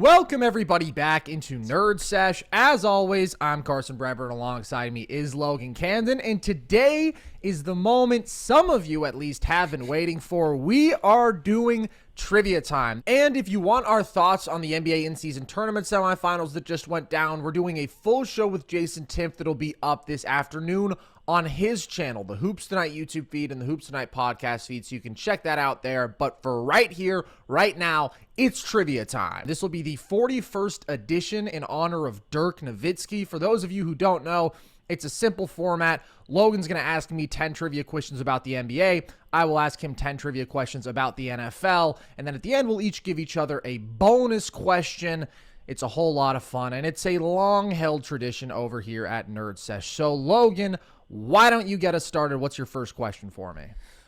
Welcome everybody back into Nerd Sesh. As always, I'm Carson Brever, and alongside me is Logan Camden, and today is the moment some of you at least have been waiting for. We are doing trivia time. And if you want our thoughts on the NBA in-season tournament semifinals that just went down, we're doing a full show with Jason Timpf that'll be up this afternoon on his channel, the Hoops Tonight YouTube feed and the Hoops Tonight podcast feed, so you can check that out there. But for right here, right now, it's trivia time. This will be the 41st edition in honor of Dirk Nowitzki. For those of you who don't know, it's a simple format. Logan's going to ask me 10 trivia questions about the NBA. I will ask him 10 trivia questions about the NFL. And then at the end, we'll each give each other a bonus question. It's a whole lot of fun, and it's a long-held tradition over here at Nerd Sesh. So, Logan, why don't you get us started? What's your first question for me?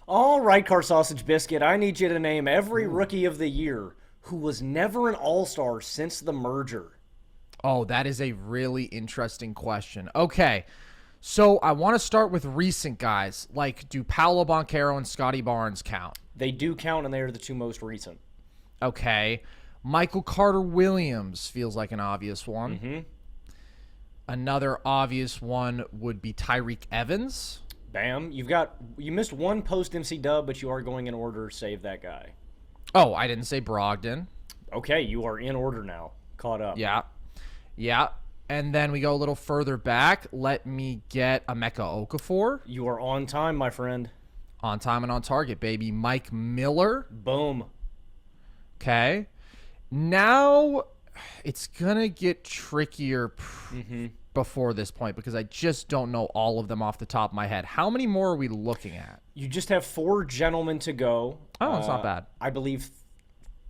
All right, Car Sausage Biscuit, I need you to name every rookie of the year who was never an all-star since the merger. Oh, that is a really interesting question. Okay, so I want to start with recent guys. Like, do Paolo Banchero and Scotty Barnes count? They do count, and they are the two most recent. Okay. Michael Carter-Williams feels like an obvious one. Mm-hmm. Another obvious one would be Tyreek Evans. Bam. You missed one post-MC dub, but you are going in order. Save that guy. Oh, I didn't say Brogdon. Okay, you are in order now. Caught up. Yeah. And then we go a little further back. Let me get Emeka Okafor. You are on time, my friend. On time and on target, baby. Mike Miller. Boom. Okay. Now, it's going to get trickier before this point because I just don't know all of them off the top of my head. How many more are we looking at? You just have 4 gentlemen to go. Oh, it's not bad. I believe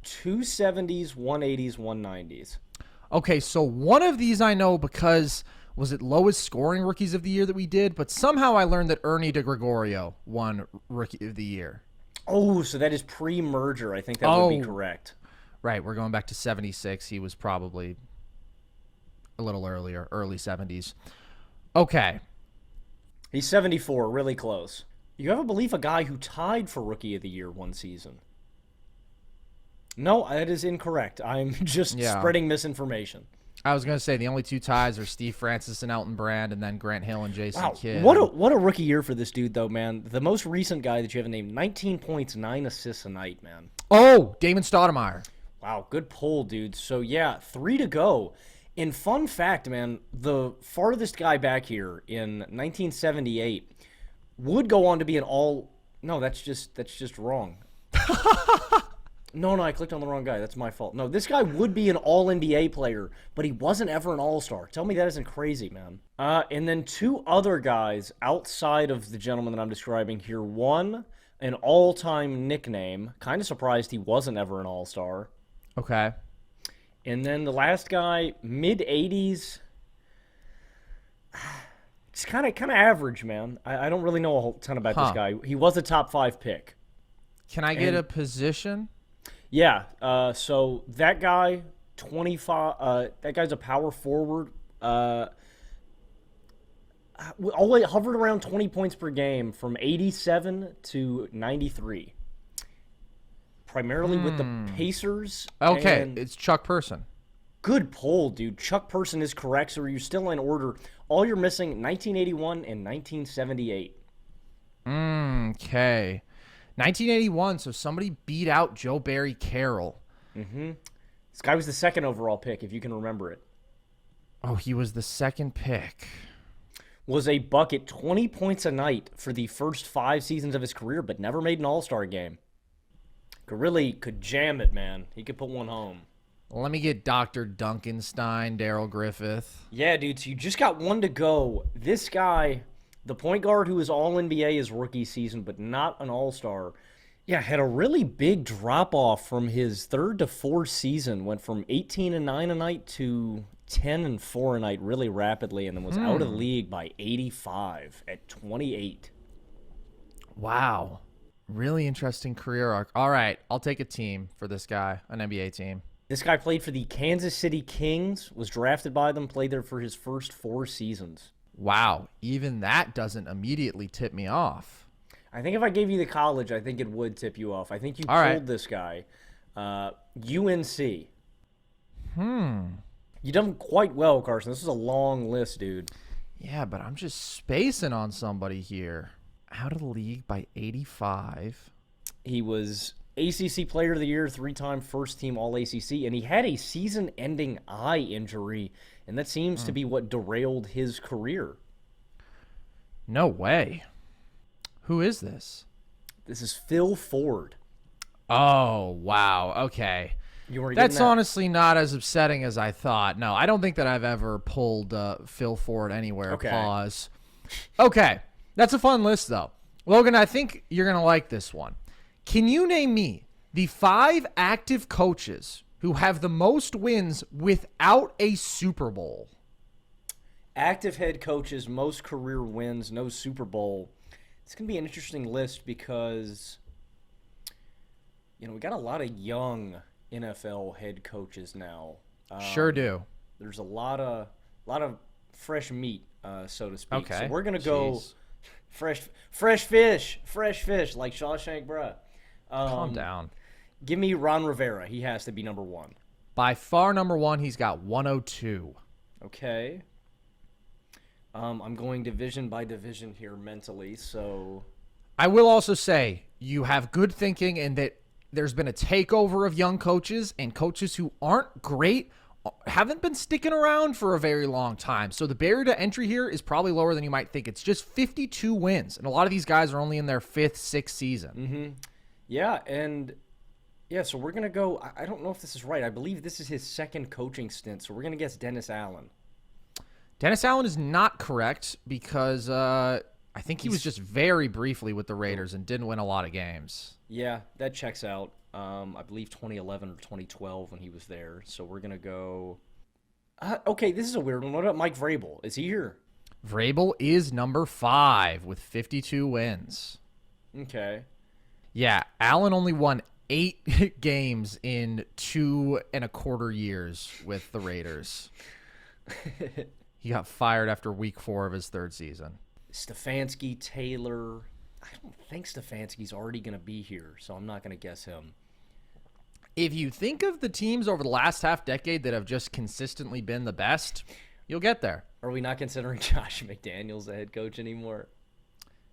2 70s, 180s, 190s. Okay, so one of these I know because was it lowest scoring rookies of the year that we did? But somehow I learned that Ernie DeGregorio won rookie of the year. Oh, so that is pre-merger. I think that would be correct. Right, we're going back to 76. He was probably a little earlier, early 70s. Okay. He's 74, really close. You have a belief a guy who tied for Rookie of the Year one season. No, that is incorrect. I'm just spreading misinformation. I was going to say the only 2 ties are Steve Francis and Elton Brand, and then Grant Hill and Jason Kidd. What a rookie year for this dude, though, man. The most recent guy that you haven't named, 19 points, 9 assists a night, man. Oh, Damon Stoudemire. Wow, good pull, dude. So, yeah, 3 to go. And fun fact, man, the farthest guy back here in 1978 would go on to be an all... No, that's just wrong. No, I clicked on the wrong guy. That's my fault. No, this guy would be an all-NBA player, but he wasn't ever an all-star. Tell me that isn't crazy, man. And then 2 other guys outside of the gentleman that I'm describing here. One, an all-time nickname. Kind of surprised he wasn't ever an all-star. Okay. And then the last guy, mid-80s. It's kind of average, man. I don't really know a whole ton about this guy. He was a top 5 pick. Can I get a position? Yeah. So that guy, 25. That guy's a power forward. Always hovered around 20 points per game from 87 to 93. Primarily with the Pacers. Okay, it's Chuck Person. Good pull, dude. Chuck Person is correct, so you're still in order. All you're missing, 1981 and 1978. Okay. 1981, so somebody beat out Joe Barry Carroll. Mm-hmm. This guy was the 2nd overall pick, if you can remember it. Oh, he was the 2nd pick. Was a bucket, 20 points a night for the first 5 seasons of his career, but never made an all-star game. Could jam it, man. He could put one home. Let me get Dr. Duncanstein, Daryl Griffith. Yeah, dude, so you just got 1 to go. This guy, the point guard who was all-NBA his rookie season, but not an all-star, had a really big drop-off from his 3rd to 4th season. Went from 18 and 9 a night to 10 and 4 a night really rapidly, and then was out of the league by 85 at 28. Wow. Really interesting career arc. All right, I'll take a team for this guy, an NBA team. This guy played for the Kansas City Kings, was drafted by them, played there for his first 4 seasons. Wow, even that doesn't immediately tip me off. I think if I gave you the college, I think it would tip you off. I think you pulled this guy. UNC. You done quite well, Carson. This is a long list, dude. Yeah, but I'm just spacing on somebody here. Out of the league by 85. He was ACC Player of the Year, 3-time first-team All-ACC, and he had a season-ending eye injury, and that seems to be what derailed his career. No way. Who is this? This is Phil Ford. Oh, wow. Okay. That's honestly not as upsetting as I thought. No, I don't think that I've ever pulled Phil Ford anywhere. Okay. Pause. Okay. That's a fun list, though. Logan, I think you're going to like this one. Can you name me the 5 active coaches who have the most wins without a Super Bowl? Active head coaches, most career wins, no Super Bowl. It's going to be an interesting list because, we got a lot of young NFL head coaches now. Sure do. There's a lot of fresh meat, so to speak. Okay. So we're gonna go fresh fish, like Shawshank, bruh. Calm down. Give me Ron Rivera. He has to be number 1. By far number 1. He's got 102. Okay. I'm going division by division here mentally. So I will also say you have good thinking in that there's been a takeover of young coaches, and coaches who aren't great haven't been sticking around for a very long time. So the barrier to entry here is probably lower than you might think. It's just 52 wins, and a lot of these guys are only in their 5th, 6th season. Mm-hmm. Yeah, and so we're going to go – I don't know if this is right. I believe this is his 2nd coaching stint, so we're going to guess Dennis Allen. Dennis Allen is not correct because I think he was just very briefly with the Raiders and didn't win a lot of games. Yeah, that checks out. I believe 2011 or 2012 when he was there. So we're going to go... okay, this is a weird one. What about Mike Vrabel? Is he here? Vrabel is number 5 with 52 wins. Okay. Yeah, Allen only won 8 games in 2.25 years with the Raiders. He got fired after week 4 of his 3rd season. Stefanski, Taylor. I don't think Stefanski's already going to be here, so I'm not going to guess him. If you think of the teams over the last half decade that have just consistently been the best, you'll get there. Are we not considering Josh McDaniels the head coach anymore?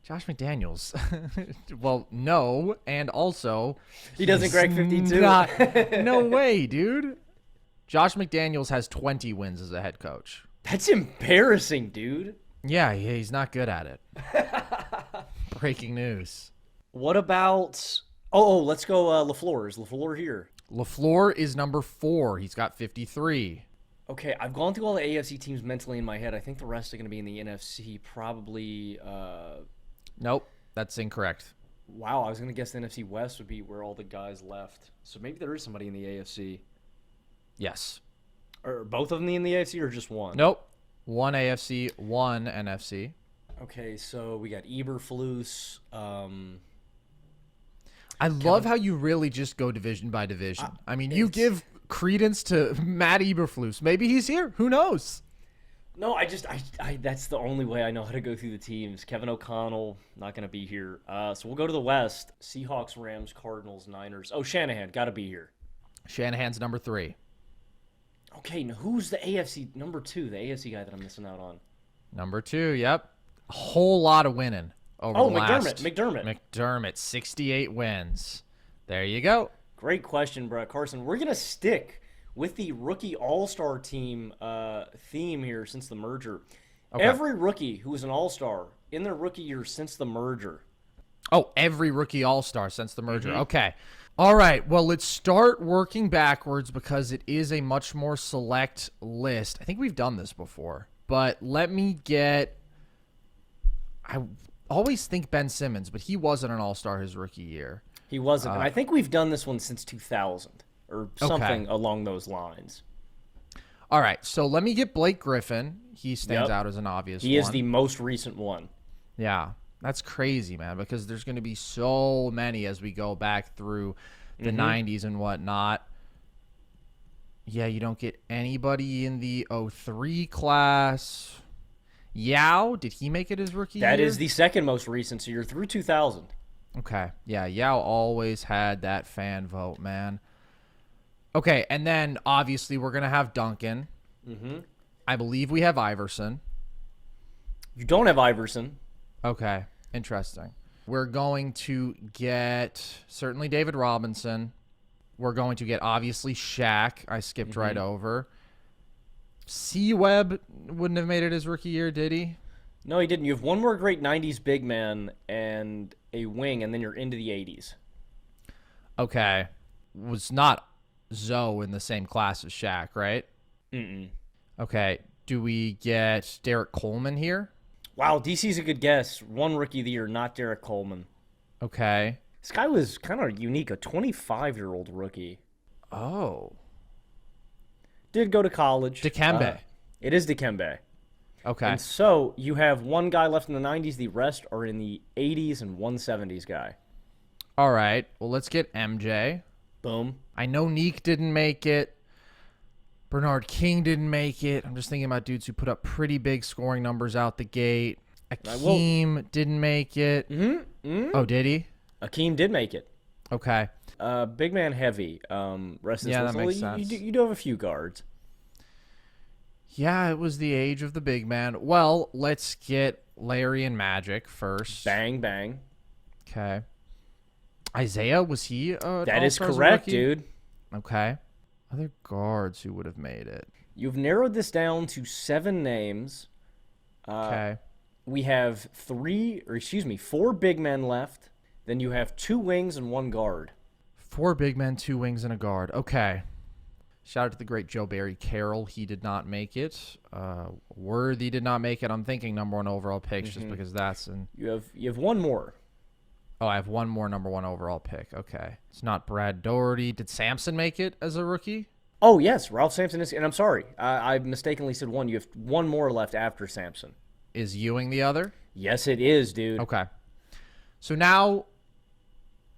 Josh McDaniels. Well, no, and also he doesn't crack 52. No way, dude. Josh McDaniels has 20 wins as a head coach. That's embarrassing, dude. Yeah, he's not good at it. Breaking news. What about... Oh, let's go LaFleur. Is LaFleur here? LaFleur is number 4. He's got 53. Okay, I've gone through all the AFC teams mentally in my head. I think the rest are going to be in the NFC. Probably... Nope, that's incorrect. Wow, I was going to guess the NFC West would be where all the guys left. So maybe there is somebody in the AFC. Yes. Or both of them in the AFC or just one? Nope. 1 AFC, 1 NFC. Okay, so we got Eberflus. I love how you really just go division by division. I mean, you give credence to Matt Eberflus. Maybe he's here. Who knows? No, I that's the only way I know how to go through the teams. Kevin O'Connell, not going to be here. So we'll go to the West. Seahawks, Rams, Cardinals, Niners. Oh, Shanahan, got to be here. Shanahan's number 3. Okay, now who's the AFC number 2, the AFC guy that I'm missing out on? Number 2, yep. A whole lot of winning over the last. McDermott, 68 wins. There you go. Great question, Brett Carson. We're going to stick with the rookie all-star team theme here since the merger. Okay. Every rookie who was an all-star in their rookie year since the merger. Oh, every rookie all-star since the merger. Mm-hmm. Okay. All right, well, let's start working backwards because it is a much more select list. I think we've done this before, but let me get... I always think Ben Simmons, but he wasn't an all-star his rookie year. He wasn't, and I think we've done this one since 2000 or something along those lines. All right, so let me get Blake Griffin. He stands out as an obvious one. He is the most recent one. Yeah. That's crazy, man, because there's going to be so many as we go back through the 90s and whatnot. Yeah, you don't get anybody in the 03 class. Yao, did he make it his rookie year? That is the second most recent, so you're through 2000. Okay. Yeah, Yao always had that fan vote, man. Okay, and then obviously we're going to have Duncan. Mm-hmm. I believe we have Iverson. You don't have Iverson. Okay, interesting. We're going to get certainly David Robinson. We're going to get obviously Shaq. I skipped right over. C-Web wouldn't have made it his rookie year, did he? No, he didn't. You have one more great 90s big man and a wing, and then you're into the 80s. Okay. Was not Zoe in the same class as Shaq, right? Mm-mm. Okay. Do we get Derek Coleman here? Wow, DC's a good guess. One rookie of the year, not Derek Coleman. Okay. This guy was kind of unique, a 25-year-old rookie. Oh. Did go to college. Dikembe. It is Dikembe. Okay. And so you have one guy left in the 90s. The rest are in the 80s and 170s guy. All right. Well, let's get MJ. Boom. I know Neek didn't make it. Bernard King didn't make it. I'm just thinking about dudes who put up pretty big scoring numbers out the gate. Akeem didn't make it. Oh, did he? Akeem did make it. Okay. Big man heavy. Rest Yeah, that makes sense. You do have a few guards. Yeah, it was the age of the big man. Well, let's get Larry and Magic first. Bang, bang. Okay. Isaiah, was he That is correct, dude. Okay. Other guards who would have made it. You've narrowed this down to 7 names. Okay. We have 4 big men left. Then you have 2 wings and 1 guard. 4 big men, 2 wings, and a guard. Okay. Shout out to the great Joe Barry Carroll. He did not make it. Worthy did not make it. I'm thinking number 1 overall picks just because that's in. You have 1 more. Oh, I have 1 more number 1 overall pick. Okay. It's not Brad Doherty. Did Sampson make it as a rookie? Oh, yes. Ralph Sampson is. And I'm sorry. I mistakenly said 1. You have 1 more left after Sampson. Is Ewing the other? Yes, it is, dude. Okay. So now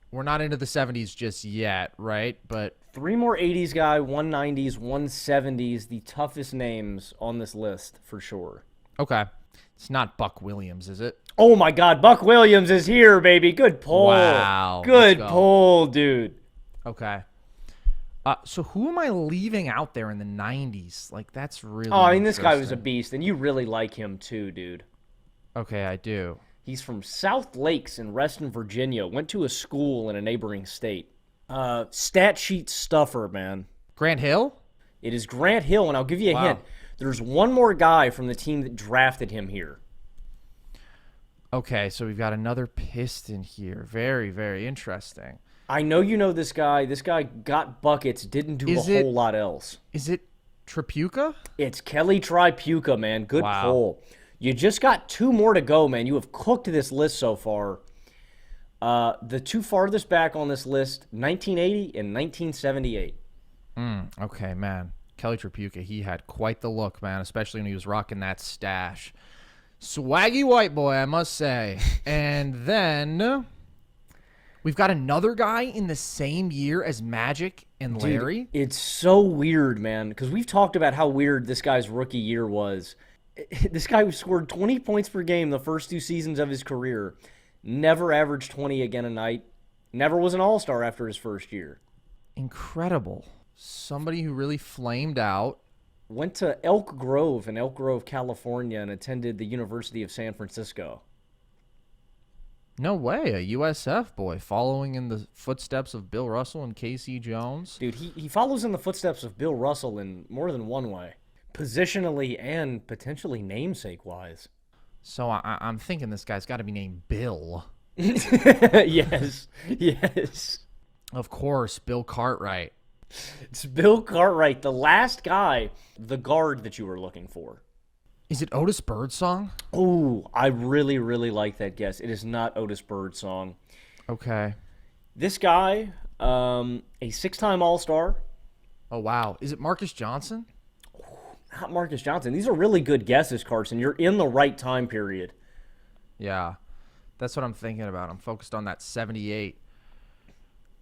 we're not into the 70s just yet, right? But 3 more 80s guy, 1 90s, 1 70s. The toughest names on this list for sure. okay. It's not Buck Williams, is it? Oh, my God. Buck Williams is here, baby. Good pull. Wow. Good Let's go. pull, dude. Okay. So who am I leaving out there in the 90s? Like, that's really Oh, I mean, this guy was a interesting. beast, and you really like him too, dude. Okay, I do. He's from South Lakes in Reston, Virginia. Went to a school in a neighboring state. Stat sheet stuffer, man. Grant Hill? It is Grant Hill, and I'll give you a Wow. hint. There's one more guy from the team that drafted him here. Okay, so we've got another Piston here. Very, very interesting. I know you know this guy. This guy got buckets, didn't do Is a it- whole lot else. Is it Tripucka? It's Kelly Tripucka, man. Good Wow. pull. You just got 2 more to go, man. You have cooked this list so far. The 2 farthest back on this list, 1980 and 1978. Okay, man. Kelly Tripucka, he had quite the look, man, especially when he was rocking that stash. Swaggy white boy, I must say. And then we've got another guy in the same year as Magic and Larry. Dude, it's so weird, man, because we've talked about how weird this guy's rookie year was. This guy who scored 20 points per game the first 2 seasons of his career, never averaged 20 again a night, never was an all-star after his first year. Incredible. Somebody who really flamed out. Went to Elk Grove in Elk Grove, California, and attended the University of San Francisco. No way, a USF boy following in the footsteps of Bill Russell and Casey Jones. Dude, he follows in the footsteps of Bill Russell in more than one way. Positionally and potentially namesake-wise. So I'm thinking this guy's got to be named Bill. Yes, yes. Of course, Bill Cartwright. It's Bill Cartwright, the last guy, the guard that you were looking for. Is it Otis Birdsong? Oh, I really, really like that guess. It is not Otis Birdsong. Okay. This guy, a 6-time All-Star. Oh, wow. Is it Marcus Johnson? Not Marcus Johnson. These are really good guesses, Carson. You're in the right time period. Yeah. That's what I'm thinking about. I'm focused on that 78.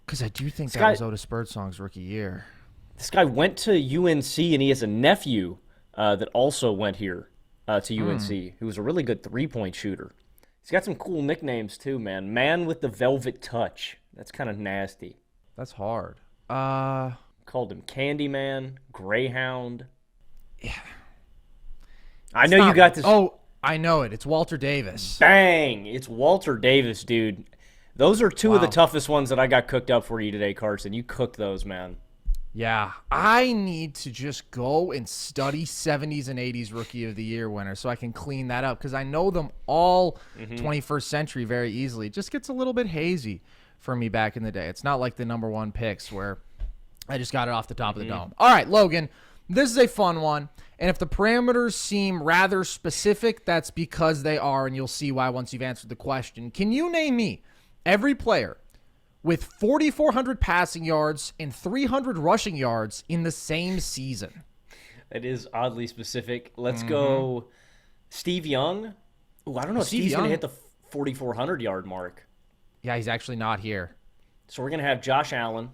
Because I do think that was Otis Birdsong's rookie year. This guy went to UNC, and he has a nephew that also went here to UNC, who was a really good three-point shooter. He's got some cool nicknames, too, man. Man with the Velvet Touch. That's kind of nasty. That's hard. Called him Candyman, Greyhound. Yeah. I know you got this. Oh, I know it. It's Walter Davis. Bang! It's Walter Davis, dude. Those are two of the Wow. toughest ones that I got cooked up for you today, Carson. You cooked those, man. Yeah, I need to just go and study 70s and 80s Rookie of the Year winners so I can clean that up because I know them all 21st century very easily. It just gets a little bit hazy for me back in the day. It's not like the number one picks where I just got it off the top of the dome. All right, Logan, this is a fun one. And if the parameters seem rather specific, that's because they are, and you'll see why once you've answered the question. Can you name me every player with 4,400 passing yards and 300 rushing yards in the same season? That is oddly specific. Let's go Steve Young. Ooh, I don't know if Steve's going to hit the 4,400-yard mark. Yeah, he's actually not here. So we're going to have Josh Allen.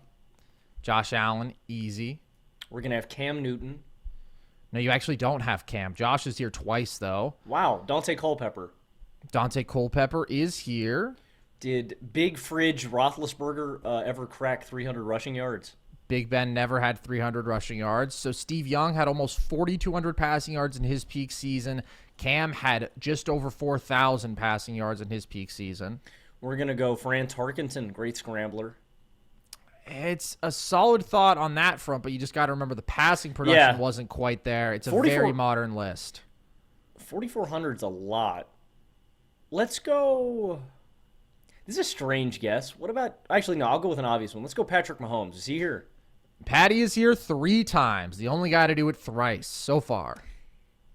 Josh Allen, easy. We're going to have Cam Newton. No, you actually don't have Cam. Josh is here twice, though. Wow, Dante Culpepper. Dante Culpepper is here. Did Big Fridge Roethlisberger ever crack 300 rushing yards? Big Ben never had 300 rushing yards. So Steve Young had almost 4,200 passing yards in his peak season. Cam had just over 4,000 passing yards in his peak season. We're going to go Fran Tarkenton, great scrambler. It's a solid thought on that front, but you just got to remember the passing production wasn't quite there. It's a very modern list. 4,400's a lot. Let's go... This is a strange guess. What about... Actually, no, I'll go with an obvious one. Let's go Patrick Mahomes. Is he here? Patty is here 3 times. The only guy to do it thrice so far.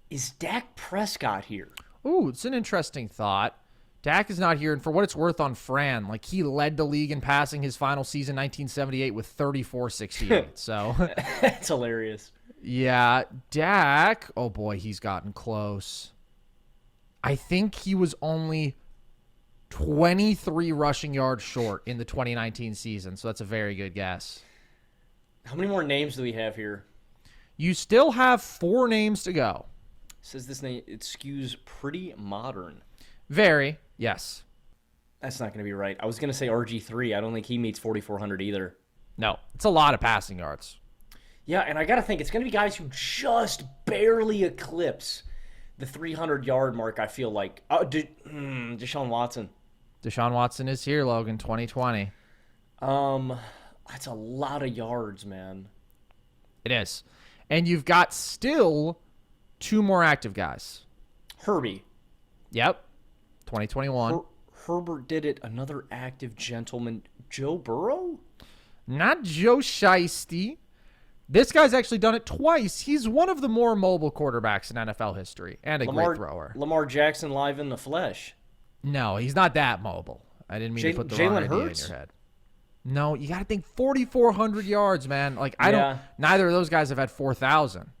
Is Dak Prescott here? Ooh, it's an interesting thought. Dak is not here, and for what it's worth on Fran, like he led the league in passing his final season, 1978, with 34.68. So That's hilarious. Yeah, Dak. Oh boy, he's gotten close. I think he was only 23 rushing yards short in the 2019 season, so that's a very good guess. How many more names do we have here? You still have 4 names to go. Says this name, it skews pretty modern. Very, yes. That's not going to be right. I was going to say RG3. I don't think he meets 4,400 either. No, it's a lot of passing yards. Yeah, and I got to think, it's going to be guys who just barely eclipse the 300-yard mark, I feel like. Oh, Deshaun Watson. Deshaun Watson is here, Logan, 2020. That's a lot of yards, man. It is. And you've got still 2 more active guys. Herbie. Yep. 2021. Herbert did it. Another active gentleman. Joe Burrow? Not Joe Shiesty. This guy's actually done it twice. He's one of the more mobile quarterbacks in NFL history and a great thrower. Lamar Jackson live in the flesh. No, he's not that mobile. I didn't mean to put the wrong idea in your head. No, you got to think 4,400 yards, man. Like neither of those guys have had 4,000.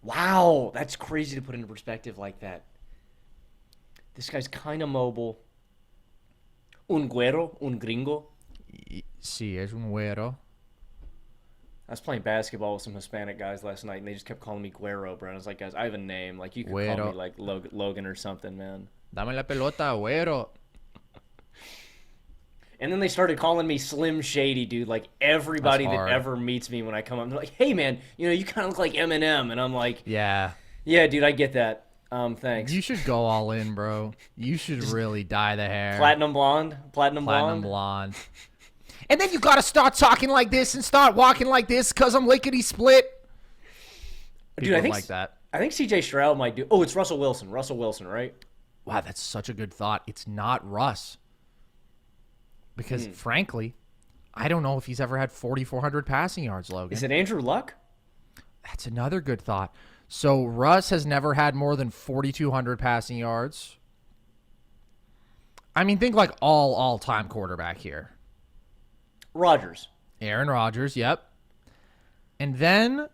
Wow, that's crazy to put into perspective like that. This guy's kind of mobile. Un güero, un gringo. Sí, es un güero. I was playing basketball with some Hispanic guys last night, and they just kept calling me Güero, bro. And I was like, guys, I have a name. Like, you could call me, like, Logan or something, man. Dame la pelota, güero. And then they started calling me Slim Shady, dude. Like, everybody that ever meets me when I come up, they're like, hey, man, you know, you kind of look like Eminem. And I'm like, yeah, dude, I get that. Thanks. You should go all in, bro. You should really dye the hair. Platinum blonde? Platinum blonde. And then you got to start talking like this and start walking like this because I'm lickety split. Dude, I think like that. I think CJ Stroud might do. Oh, it's Russell Wilson. Russell Wilson, right? Wow, that's such a good thought. It's not Russ. Because, frankly, I don't know if he's ever had 4,400 passing yards, Logan. Is it Andrew Luck? That's another good thought. So Russ has never had more than 4,200 passing yards. I mean, think like all-time quarterback here. Rodgers. Aaron Rodgers, yep. And then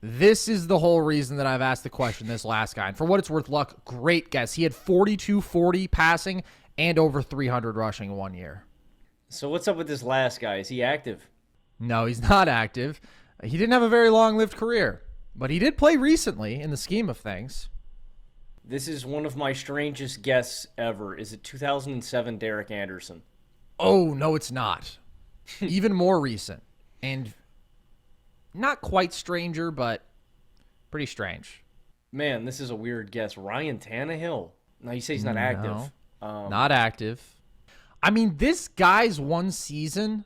this is the whole reason that I've asked the question, this last guy. And for what it's worth, Luck, great guess. He had 4,240 passing and over 300 rushing 1 year. So what's up with this last guy? Is he active? No, he's not active. He didn't have a very long-lived career. But he did play recently in the scheme of things. This is one of my strangest guesses ever. Is it 2007 Derek Anderson? Oh, no, it's not. Even more recent. And Not quite stranger, but pretty strange. Man, this is a weird guess. Ryan Tannehill. No, you say he's not active. Not active. I mean, this guy's one season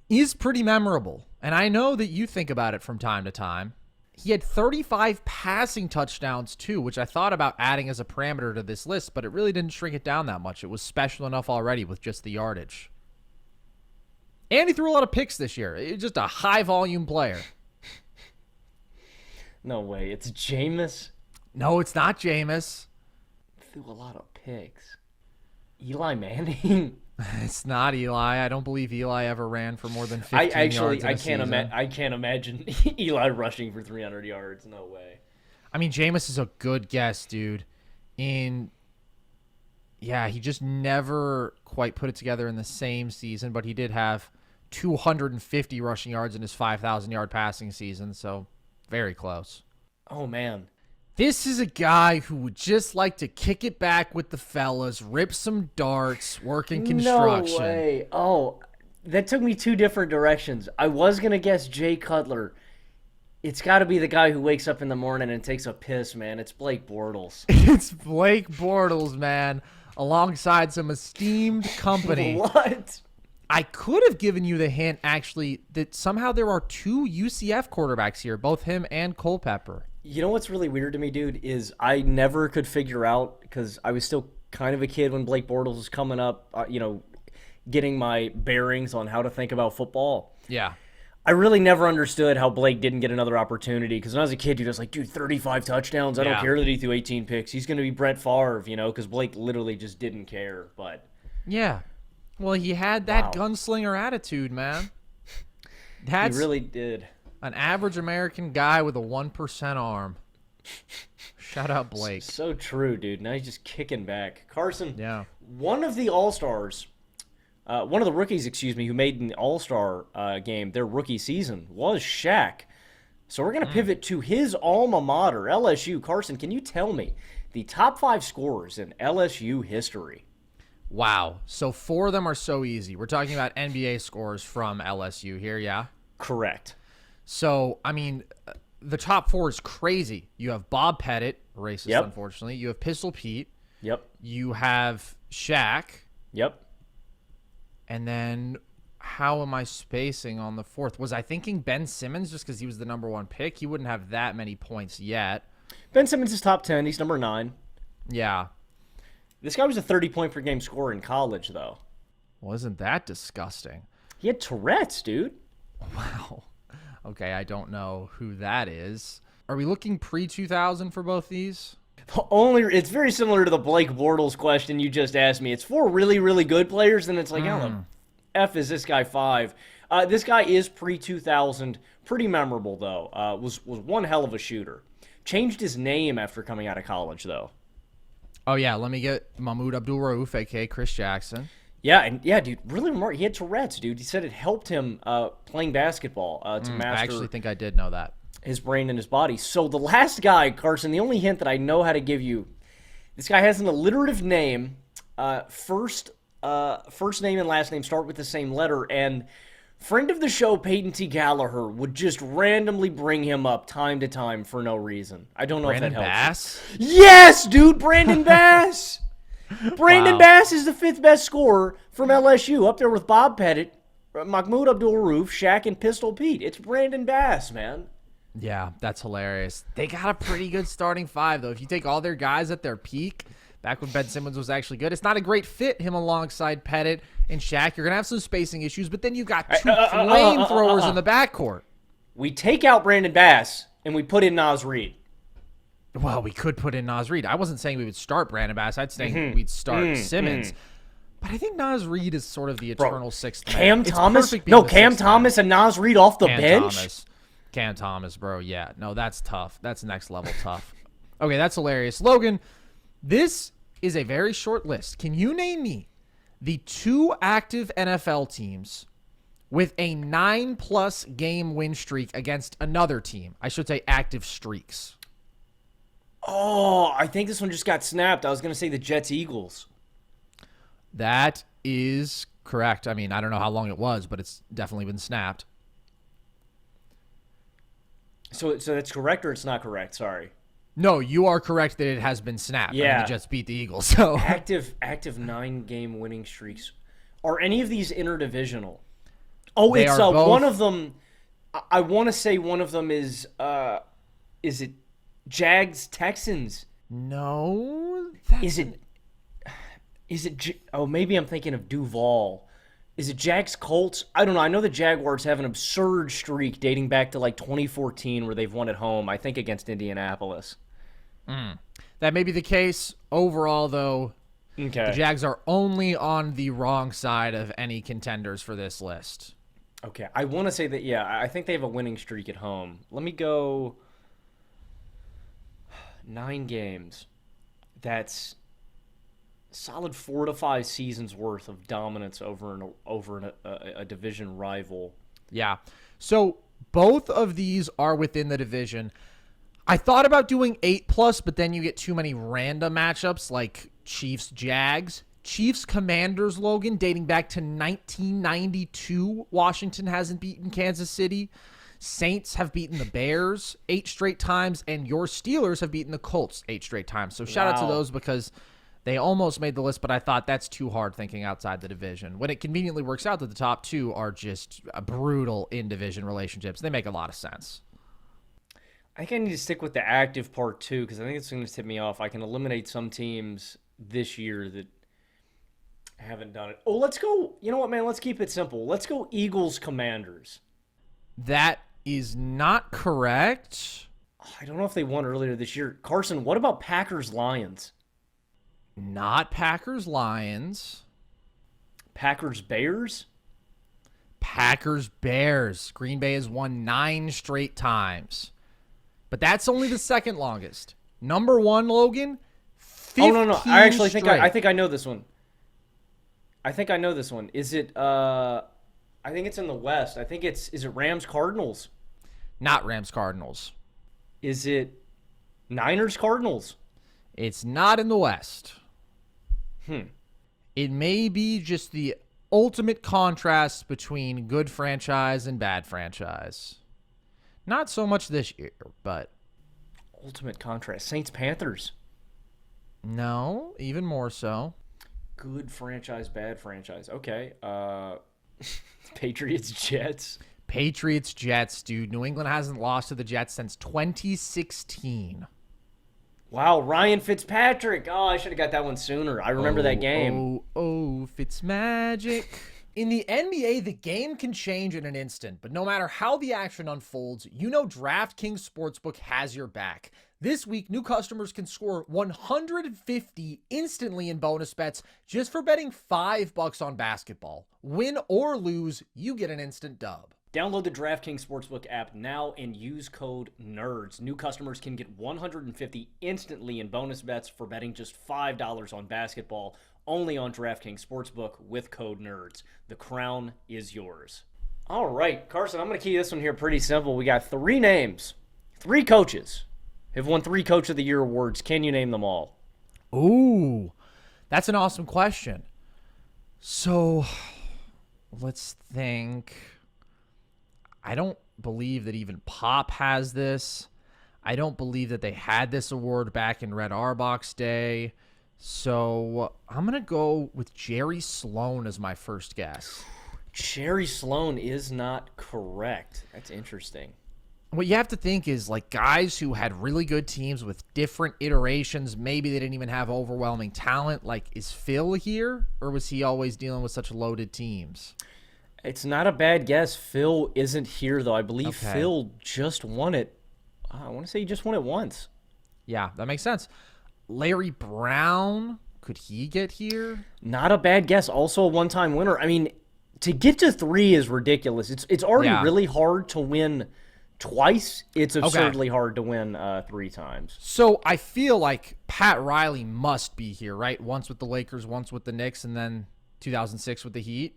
is pretty memorable. And I know that you think about it from time to time. He had 35 passing touchdowns, too, which I thought about adding as a parameter to this list, but it really didn't shrink it down that much. It was special enough already with just the yardage. And he threw a lot of picks this year. It was just a high-volume player. No way. It's Jameis. No, it's not Jameis. Threw a lot of picks. Eli Manning. It's not Eli. I don't believe Eli ever ran for more than 15 yards in a season. I can't imagine Eli rushing for 300 yards. No way. I mean, Jameis is a good guess, dude. He just never quite put it together in the same season, but he did have 250 rushing yards in his 5,000-yard passing season, so very close. Oh, man. This is a guy who would just like to kick it back with the fellas, rip some darts, work in construction. No way. Oh, that took me two different directions. I was going to guess Jay Cutler. It's got to be the guy who wakes up in the morning and takes a piss, man. It's Blake Bortles. It's Blake Bortles, man, alongside some esteemed company. What? I could have given you the hint, actually, that somehow there are two UCF quarterbacks here, both him and Culpepper. You know what's really weird to me, dude, is I never could figure out, because I was still kind of a kid when Blake Bortles was coming up, getting my bearings on how to think about football. Yeah. I really never understood how Blake didn't get another opportunity, because when I was a kid, he was like, dude, 35 touchdowns. I don't care that he threw 18 picks. He's going to be Brett Favre, because Blake literally just didn't care. But yeah. Well, he had that gunslinger attitude, man. He really did. An average American guy with a 1% arm. Shout out Blake. So true, dude. Now he's just kicking back. Carson, one of the All-Stars, one of the rookies, who made an All-Star game their rookie season was Shaq. So we're going to pivot to his alma mater, LSU. Carson, can you tell me the top 5 scorers in LSU history? Wow. So 4 of them are so easy. We're talking about NBA scores from LSU here, yeah? Correct. So, I mean, the top 4 is crazy. You have Bob Pettit, racist, unfortunately. You have Pistol Pete. Yep. You have Shaq. Yep. And then, how am I spacing on the 4th? Was I thinking Ben Simmons just because he was the number 1 pick? He wouldn't have that many points yet. Ben Simmons is top 10. He's number 9. Yeah. This guy was a 30-point-per-game scorer in college, though. Wasn't that disgusting? He had Tourette's, dude. Wow. Okay, I don't know who that is. Are we looking pre-2000 for both these? It's very similar to the Blake Bortles question you just asked me. It's 4 really, really good players, and it's like, how the F is this guy 5? This guy is pre-2000. Pretty memorable, though. Was one hell of a shooter. Changed his name after coming out of college, though. Oh, yeah, let me get Mahmoud Abdul-Rauf, a.k.a. Chris Jackson. Yeah, dude, really remarkable. He had Tourette's, dude. He said it helped him playing basketball to master. I actually think I did know that. His brain and his body. So the last guy, Carson, the only hint that I know how to give you, this guy has an alliterative name. First name and last name start with the same letter, and friend of the show, Peyton T. Gallagher, would just randomly bring him up time to time for no reason. I don't know if that helps. Brandon Bass? Yes, dude, Brandon Bass! Brandon Bass is the 5th best scorer from LSU, up there with Bob Pettit, Mahmoud Abdul-Rauf, Shaq, and Pistol Pete. It's Brandon Bass, man. Yeah, that's hilarious. They got a pretty good starting 5, though. If you take all their guys at their peak, back when Ben Simmons was actually good, it's not a great fit, him alongside Pettit and Shaq. You're going to have some spacing issues, but then you got 2 flamethrowers in the backcourt. We take out Brandon Bass, and we put in Naz Reid. Well, we could put in Naz Reid. I wasn't saying we would start Brandon Bass. I'd say we'd start Simmons. But I think Naz Reid is sort of the eternal 6th man. Cam Thomas? No, Cam Thomas and Naz Reid off the bench? Cam Thomas, bro. Yeah. No, that's tough. That's next level tough. Okay, that's hilarious. Logan, this is a very short list. Can you name me the 2 active NFL teams with a 9+ game win streak against another team? I should say active streaks. Oh, I think this one just got snapped. I was going to say the Jets-Eagles. That is correct. I mean, I don't know how long it was, but it's definitely been snapped. So that's correct or it's not correct? Sorry. No, you are correct that it has been snapped. I mean, Yeah. the Jets beat the Eagles. So Active 9-game winning streaks. Are any of these interdivisional? Oh, They it's are both. one of them. I want to say one of them is it Jags Texans? no, Oh, maybe I'm thinking of Duval. Is it Jags Colts? I don't know. I know the Jaguars have an absurd streak dating back to like 2014 where they've won at home, I think against Indianapolis. that may be the case. Overall, though, Okay. the Jags are only on the wrong side of any contenders for this list. Okay. I want to say that, yeah, I think they have a winning streak at home. Let me go 9 games. That's solid 4 to 5 seasons worth of dominance over a division rival. Yeah. So both of these are within the division. I thought about doing 8+, but then you get too many random matchups like Chiefs-Jags. Chiefs-Commanders, Logan, dating back to 1992. Washington hasn't beaten Kansas City. Saints have beaten the Bears 8 straight times, and your Steelers have beaten the Colts 8 straight times. So shout out to Wow. those because they almost made the list, but I thought that's too hard thinking outside the division. When it conveniently works out that the top 2 are just brutal in-division relationships, they make a lot of sense. I think I need to stick with the active part too because I think it's going to tip me off. I can eliminate some teams this year that haven't done it. Oh, let's go. You know what, man? Let's keep it simple. Let's go Eagles Commanders. That is not correct. I don't know if they won earlier this year. Carson, what about Packers Lions? Not Packers Lions. Packers Bears? Packers Bears. Green Bay has won 9 straight times. But that's only the second longest. Number 1, Logan, 15 Oh no. I actually think straight. I think I know this one. Is it I think it's in the West. Is it Rams Cardinals? Not Rams Cardinals. Is it Niners Cardinals? It's not in the West. It may be just the ultimate contrast between good franchise and bad franchise. Not so much this year, but Ultimate contrast. Saints Panthers. no, even more so. Good franchise, bad franchise. Okay. Patriots Jets. Patriots Jets, dude. New England hasn't lost to the Jets since 2016. Wow, Ryan Fitzpatrick. Oh, I should have got that one sooner. I remember that game. Oh, Fitzmagic. In the NBA, the game can change in an instant, but no matter how the action unfolds, you know DraftKings Sportsbook has your back. This week, new customers can score 150 instantly in bonus bets just for betting $5 on basketball. Win or lose, you get an instant dub. Download the DraftKings Sportsbook app now and use code NERDS. New customers can get 150 instantly in bonus bets for betting just $5 on basketball, only on DraftKings Sportsbook with code NERDS. The crown is yours. All right, Carson, I'm going to key this one here pretty simple. We got 3 names, 3 coaches have won 3 Coach of the Year awards. Can you name them all? Ooh, that's an awesome question. So, let's think. I don't believe that even Pop has this. I don't believe that they had this award back in Red Auerbach's day. So I'm going to go with Jerry Sloan as my first guess. Jerry Sloan is not correct. That's interesting. What you have to think is like guys who had really good teams with different iterations. Maybe they didn't even have overwhelming talent. Like, is Phil here, or was he always dealing with such loaded teams? It's not a bad guess. Phil isn't here, though. I believe Okay. Phil just won it. I want to say he just won it once. Yeah, that makes sense. Larry Brown, could he get here? Not a bad guess. Also a one-time winner. I mean, to get to 3 is ridiculous. It's already Yeah. really hard to win twice. It's absurdly hard to win 3 times. So I feel like Pat Riley must be here, right? Once with the Lakers, once with the Knicks, and then 2006 with the Heat.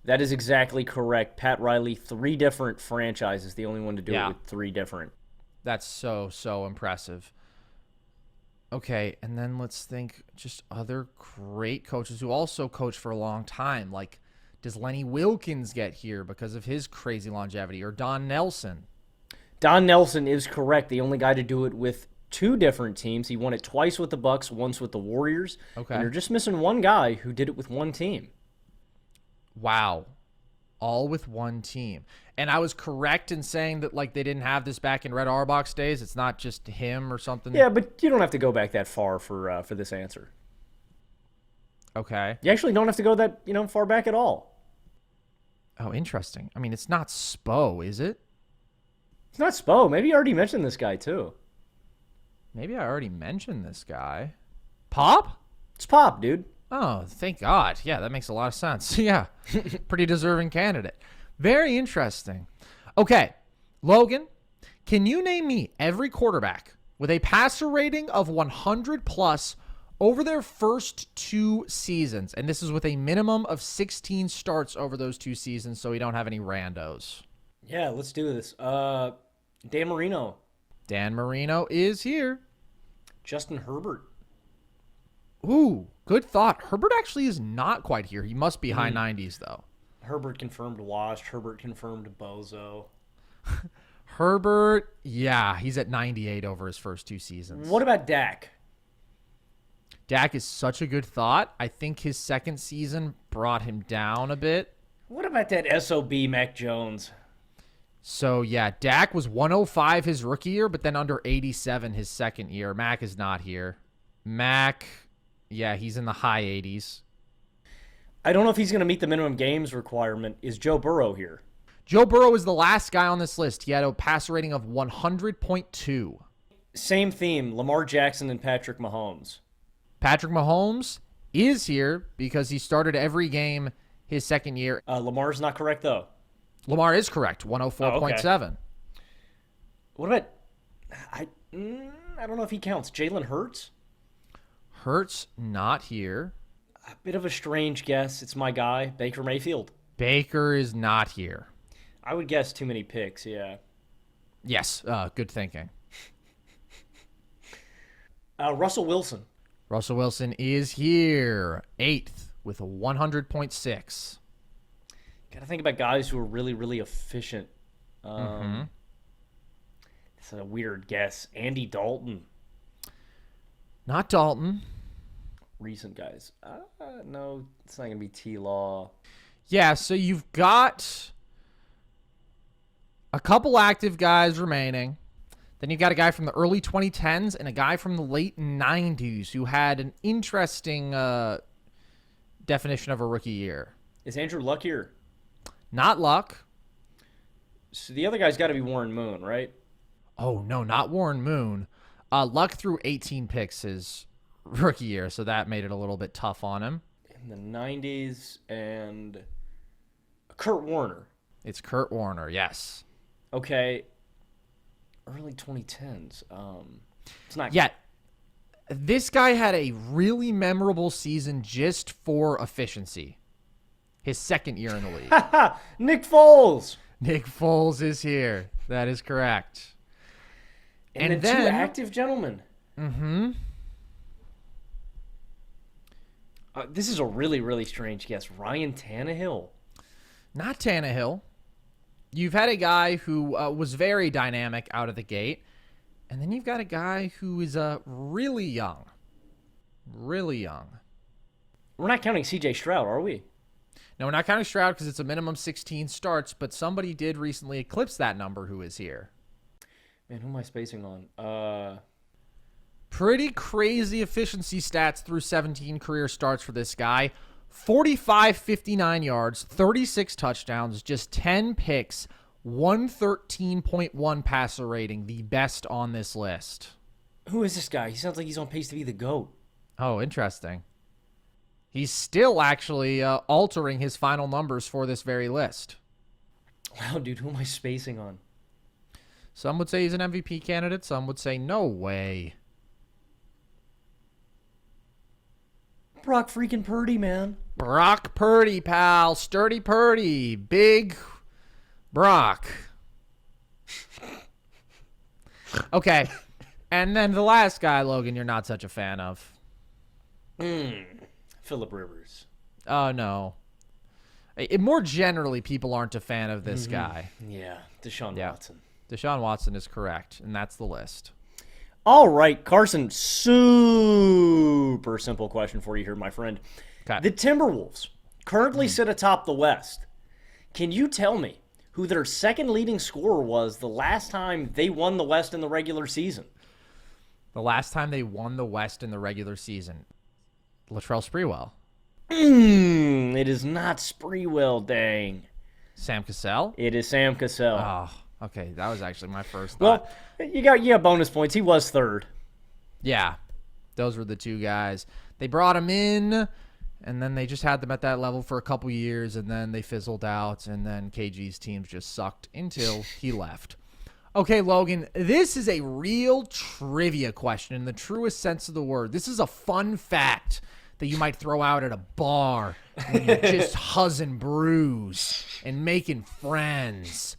That is exactly correct. Pat Riley, 3 different franchises. The only one to do Yeah. it with 3 different. That's so impressive. Okay, and then let's think just other great coaches who also coached for a long time. Like, does Lenny Wilkins get here because of his crazy longevity, or Don Nelson? Don Nelson is correct. The only guy to do it with two different teams. He won it twice with the Bucks, once with the Warriors. Okay. And you're just missing one guy who did it with one team. Wow. All with one team. And I was correct in saying that like they didn't have this back in Red Auerbach's days. It's not just him or something. Yeah, but you don't have to go back that far for this answer. Okay. You actually don't have to go that far back at all. Oh, interesting. I mean, it's not Spo, is it? It's not Spo. Maybe you already mentioned this guy too. Maybe I already mentioned this guy. Pop? It's Pop, dude. Oh, thank God. Yeah, that makes a lot of sense. Yeah. Pretty deserving candidate. Very interesting. Okay. Logan, can you name me every quarterback with a passer rating of 100 plus over their first 2 seasons? And this is with a minimum of 16 starts over those 2 seasons, so we don't have any randos. Yeah, let's do this. Dan Marino. Dan Marino is here. Justin Herbert. Ooh, good thought. Herbert actually is not quite here. He must be high 90s, though. Herbert confirmed washed. Herbert confirmed bozo. Herbert, yeah, he's at 98 over his first 2 seasons. What about Dak? Dak is such a good thought. I think his second season brought him down a bit. What about that SOB Mac Jones? So, yeah, Dak was 105 his rookie year, but then under 87 his second year. Mac is not here. Mac, yeah, he's in the high 80s. I don't know if he's going to meet the minimum games requirement. Is Joe Burrow here? Joe Burrow is the last guy on this list. He had a passer rating of 100.2. Same theme, Lamar Jackson and Patrick Mahomes. Patrick Mahomes is here because he started every game his second year. Lamar's not correct, though. Lamar is correct, 104.7. What about... I don't know if he counts. Jalen Hurts? Hurts not here. A bit of a strange guess. It's my guy, Baker Mayfield. Baker is not here. I would guess too many picks, yeah. Yes, good thinking. Russell Wilson. Russell Wilson is here, 8th with a 100.6. Got to think about guys who are really, really efficient. It's a weird guess. Andy Dalton. Not Dalton. Recent guys. No, it's not going to be T-Law. Yeah, so you've got a couple active guys remaining. Then you've got a guy from the early 2010s and a guy from the late 90s who had an interesting definition of a rookie year. Is Andrew Luck here? Not Luck. So the other guy's got to be Warren Moon, right? Oh, no, not Warren Moon. Luck threw 18 picks his rookie year, so that made it a little bit tough on him. In the 90s, and Kurt Warner. It's Kurt Warner, yes. Okay. Early 2010s. It's not yet. This guy had a really memorable season just for efficiency. His second year in the league. Nick Foles. Nick Foles is here. That is correct. And then 2 active gentlemen. Mm-hmm. This is a really, really strange guess. Ryan Tannehill. Not Tannehill. You've had a guy who was very dynamic out of the gate. And then you've got a guy who is really young. Really young. We're not counting C.J. Stroud, are we? No, we're not counting Stroud because it's a minimum 16 starts, but somebody did recently eclipse that number who is here. Man, who am I spacing on? Pretty crazy efficiency stats through 17 career starts for this guy. 45, 59 yards, 36 touchdowns, just 10 picks, 113.1 passer rating, the best on this list. Who is this guy? He sounds like he's on pace to be the GOAT. Oh, interesting. He's still actually altering his final numbers for this very list. Wow, dude, who am I spacing on? Some would say he's an MVP candidate. Some would say no way. Brock freaking Purdy, man. Brock Purdy, pal. Sturdy Purdy. Big Brock. Okay. And then the last guy, Logan, you're not such a fan of. Phillip Rivers. Oh, no. More generally, people aren't a fan of this guy. Yeah, Deshaun Watson. Deshaun Watson is correct, and that's the list. All right, Carson, super simple question for you here, my friend. Okay. The Timberwolves currently sit atop the West. Can you tell me who their second leading scorer was the last time they won the West in the regular season? The last time they won the West in the regular season, Latrell Sprewell. It is not Sprewell, dang. Sam Cassell? It is Sam Cassell. Oh, okay. That was actually my first thought. Well, you got bonus points. He was third. Yeah, those were the two guys. They brought him in, and then they just had them at that level for a couple years, and then they fizzled out, and then KG's teams just sucked until he left. Okay, Logan, this is a real trivia question in the truest sense of the word. This is a fun fact that you might throw out at a bar when you're just huzzing brews and making friends.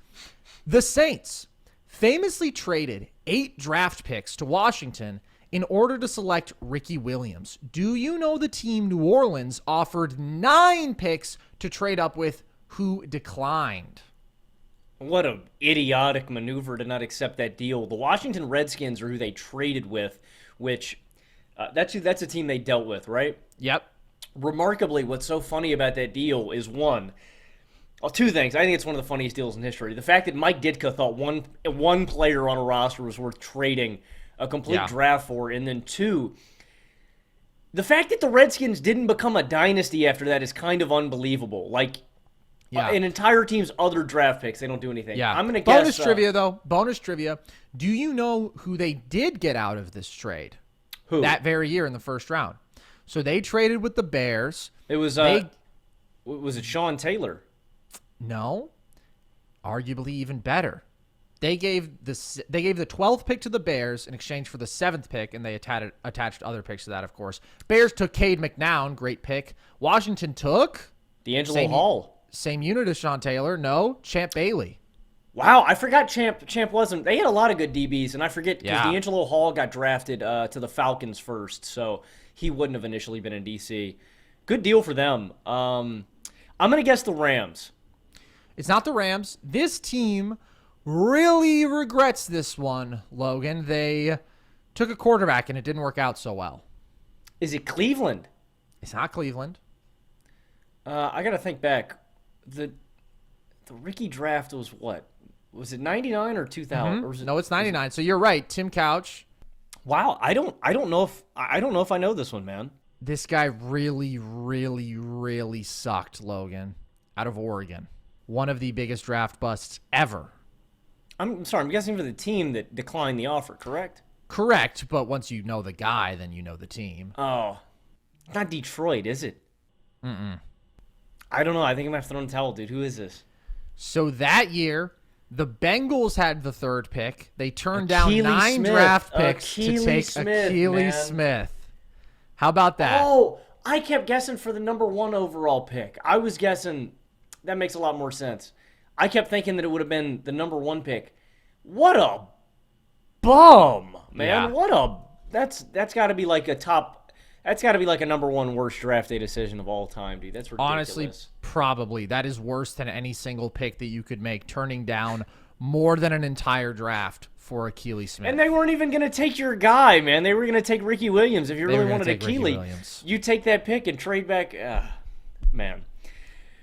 The Saints famously traded 8 draft picks to Washington in order to select Ricky Williams. Do you know the team New Orleans offered 9 picks to trade up with who declined? What an idiotic maneuver to not accept that deal. The Washington Redskins are who they traded with, which that's a team they dealt with, right? Yep. Remarkably, what's so funny about that deal is two things. I think it's one of the funniest deals in history. The fact that Mike Ditka thought one player on a roster was worth trading a complete draft for, and then 2, the fact that the Redskins didn't become a dynasty after that is kind of unbelievable. Like, an entire team's other draft picks, they don't do anything. Yeah. I'm going to guess. Bonus trivia, though. Bonus trivia. Do you know who they did get out of this trade? Who? That very year in the first round. So they traded with the Bears. It was, was it Sean Taylor? No. Arguably even better. They gave the 12th pick to the Bears in exchange for the 7th pick, and they attached other picks to that, of course. Bears took Cade McNown, great pick. Washington took D'Angelo Hall. Same unit as Sean Taylor. No, Champ Bailey. Wow, I forgot Champ wasn't. They had a lot of good DBs, and I forget because D'Angelo Hall got drafted to the Falcons first, so he wouldn't have initially been in DC. Good deal for them. I'm going to guess the Rams. It's not the Rams. This team really regrets this one, Logan. They took a quarterback, and it didn't work out so well. Is it Cleveland? It's not Cleveland. I got to think back. The Ricky draft was what? Was it 99 or 2000? Mm-hmm. Or was it, no, it's 99. So you're right, Tim Couch. Wow, I don't know if I know this one, man. This guy really, really, really sucked, Logan, out of Oregon. One of the biggest draft busts ever. I'm sorry, I'm guessing for the team that declined the offer, correct? Correct, but once you know the guy, then you know the team. Oh, not Detroit, is it? Mm-mm. I don't know. I think I'm going to have to throw in the towel, dude. Who is this? So that year, the Bengals had the 3rd pick. They turned down 9 Smith. draft picks to take Smith, Akili Smith. How about that? Oh, I kept guessing for the number 1 overall pick. I was guessing. That makes a lot more sense. I kept thinking that it would have been the number 1 pick. What a bum, man. Yeah. What a that's got to be like a top. That's got to be like a number 1 worst draft day decision of all time, dude. That's ridiculous. Honestly, probably. That is worse than any single pick that you could make, turning down more than an entire draft for Akili Smith. And they weren't even going to take your guy, man. They were going to take Ricky Williams. If you really wanted Akili, you take that pick and trade back. Man.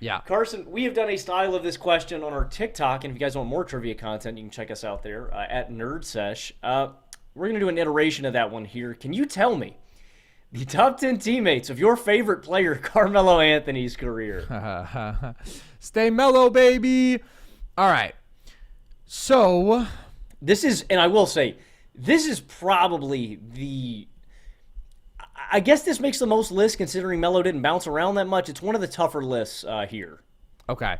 Yeah. Carson, we have done a style of this question on our TikTok, and if you guys want more trivia content, you can check us out there at NerdSesh. We're going to do an iteration of that one here. Can you tell me the top 10 teammates of your favorite player, Carmelo Anthony's career? Stay mellow, baby. All right. So this is, and I will say, this is probably I guess this makes the most lists considering Melo didn't bounce around that much. It's one of the tougher lists here. Okay.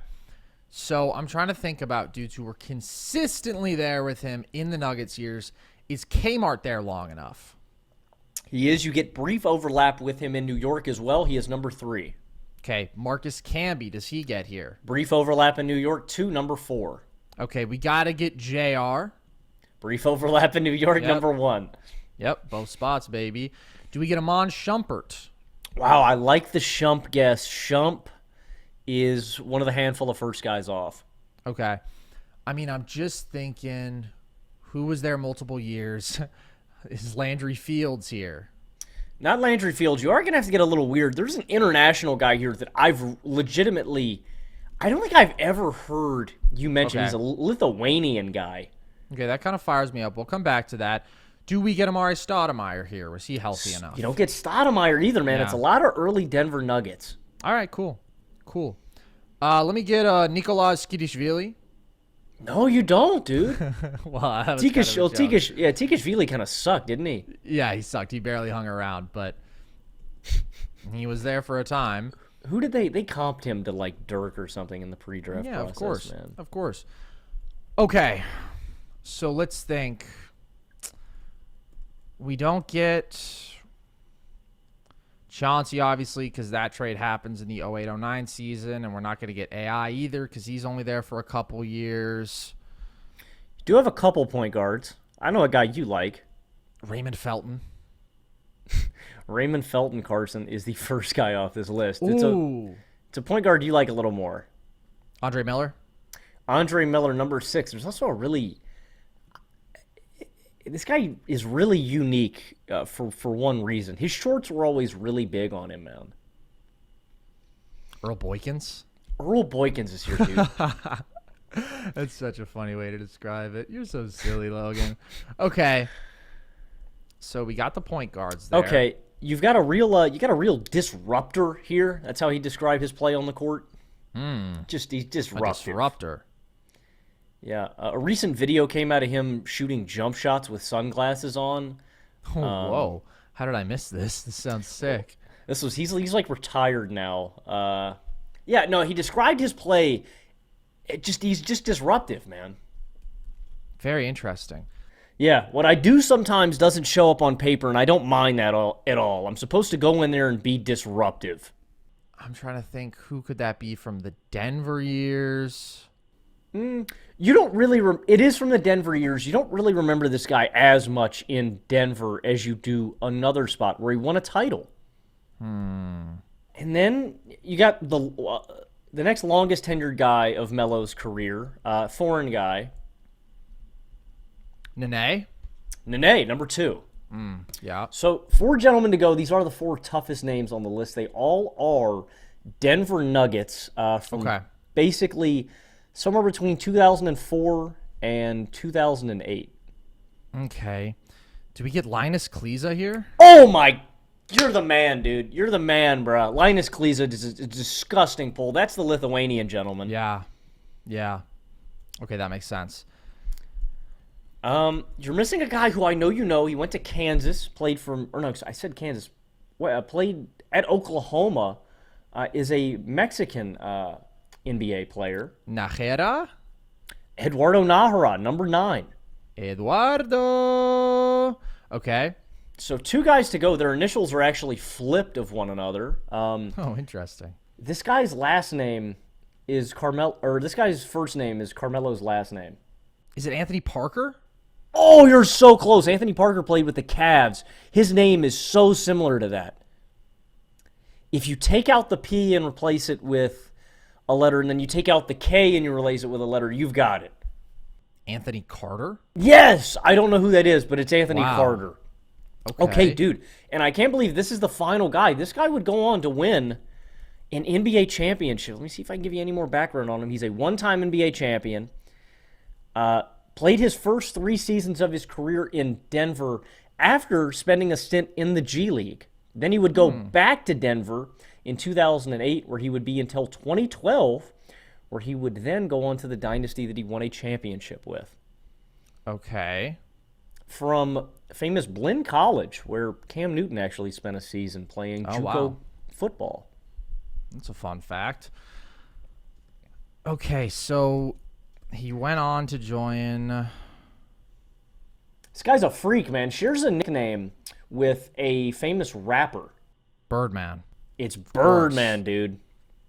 So I'm trying to think about dudes who were consistently there with him in the Nuggets years. Is Kmart there long enough? He is. You get brief overlap with him in New York as well. He is number 3. Okay. Marcus Camby, does he get here? Brief overlap in New York, 2, number 4. Okay, we got to get JR. Brief overlap in New York, number 1. Yep, both spots, baby. Do we get Amon Shumpert? Wow, I like the Shump guess. Shump is one of the handful of first guys off. Okay. I mean, I'm just thinking, who was there multiple years? Is Landry Fields here? Not Landry Fields. You are going to have to get a little weird. There's an international guy here that I've legitimately, I don't think I've ever heard you mention. Okay. He's a Lithuanian guy. Okay, that kind of fires me up. We'll come back to that. Do we get Amari Stoudemire here? Was he healthy enough? You don't get Stoudemire either, man. Yeah. It's a lot of early Denver Nuggets. All right, cool. Let me get Nikolaj Skidishvili. No, you don't, dude. Well, that was kind of a joke. Tikashvili kind of sucked, didn't he? Yeah, he sucked. He barely hung around, but he was there for a time. Who did they comped him to, like Dirk or something in the pre-draft Yeah, process, of course. man? Of course. Okay, so let's think. We don't get Chauncey, obviously, because that trade happens in the 08-09 season, and we're not going to get AI either because he's only there for a couple years. You do have a couple point guards. I know a guy you like. Raymond Felton. Raymond Felton, Carson, is the first guy off this list. Ooh. It's a point guard you like a little more. Andre Miller. Andre Miller, number 6. There's also a really... This guy is really unique for one reason. His shorts were always really big on him, man. Earl Boykins. Earl Boykins is here, dude. That's such a funny way to describe it. You're so silly, Logan. Okay. So we got the point guards there. Okay, you've got a real disruptor here. That's how he described his play on the court. He's A disruptor. Yeah, a recent video came out of him shooting jump shots with sunglasses on. Oh, whoa. How did I miss this? This sounds sick. He's like retired now. He described his play. He's just disruptive, man. Very interesting. Yeah, what I do sometimes doesn't show up on paper, and I don't mind that at all. I'm supposed to go in there and be disruptive. I'm trying to think, who could that be from the Denver years? You don't really... it is from the Denver years. You don't really remember this guy as much in Denver as you do another spot where he won a title. And then you got the next longest tenured guy of Melo's career, foreign guy. Nene, number 2. Yeah. So 4 gentlemen to go. These are the 4 toughest names on the list. They all are Denver Nuggets from basically somewhere between 2004 and 2008. Okay. Do we get Linus Kleza here? Oh, my... You're the man, dude. You're the man, bro. Linus Kleza is a disgusting pull. That's the Lithuanian gentleman. Yeah. Okay, that makes sense. You're missing a guy who I know you know. He went to Kansas, played I said Kansas. Played at Oklahoma. Is a Mexican NBA player. Najera? Eduardo Najera, number 9. Eduardo. Okay. So 2 guys to go. Their initials are actually flipped of one another. Oh, interesting. This guy's last name is this guy's first name is Carmelo's last name. Is it Anthony Parker? Oh, you're so close. Anthony Parker played with the Cavs. His name is so similar to that. If you take out the P and replace it with a letter, and then you take out the K and you replace it with a letter, you've got it. Anthony Carter? Yes! I don't know who that is, but it's Anthony Carter. Okay, dude. And I can't believe this is the final guy. This guy would go on to win an NBA championship. Let me see if I can give you any more background on him. He's a one-time NBA champion. Played his first 3 seasons of his career in Denver after spending a stint in the G League. Then he would go back to Denver in 2008, where he would be until 2012, where he would then go on to the dynasty that he won a championship with. Okay. From famous Blinn College, where Cam Newton actually spent a season playing JUCO football. That's a fun fact. Okay, so he went on to join... This guy's a freak, man. Shares a nickname with a famous rapper. Birdman. It's Birdman, dude.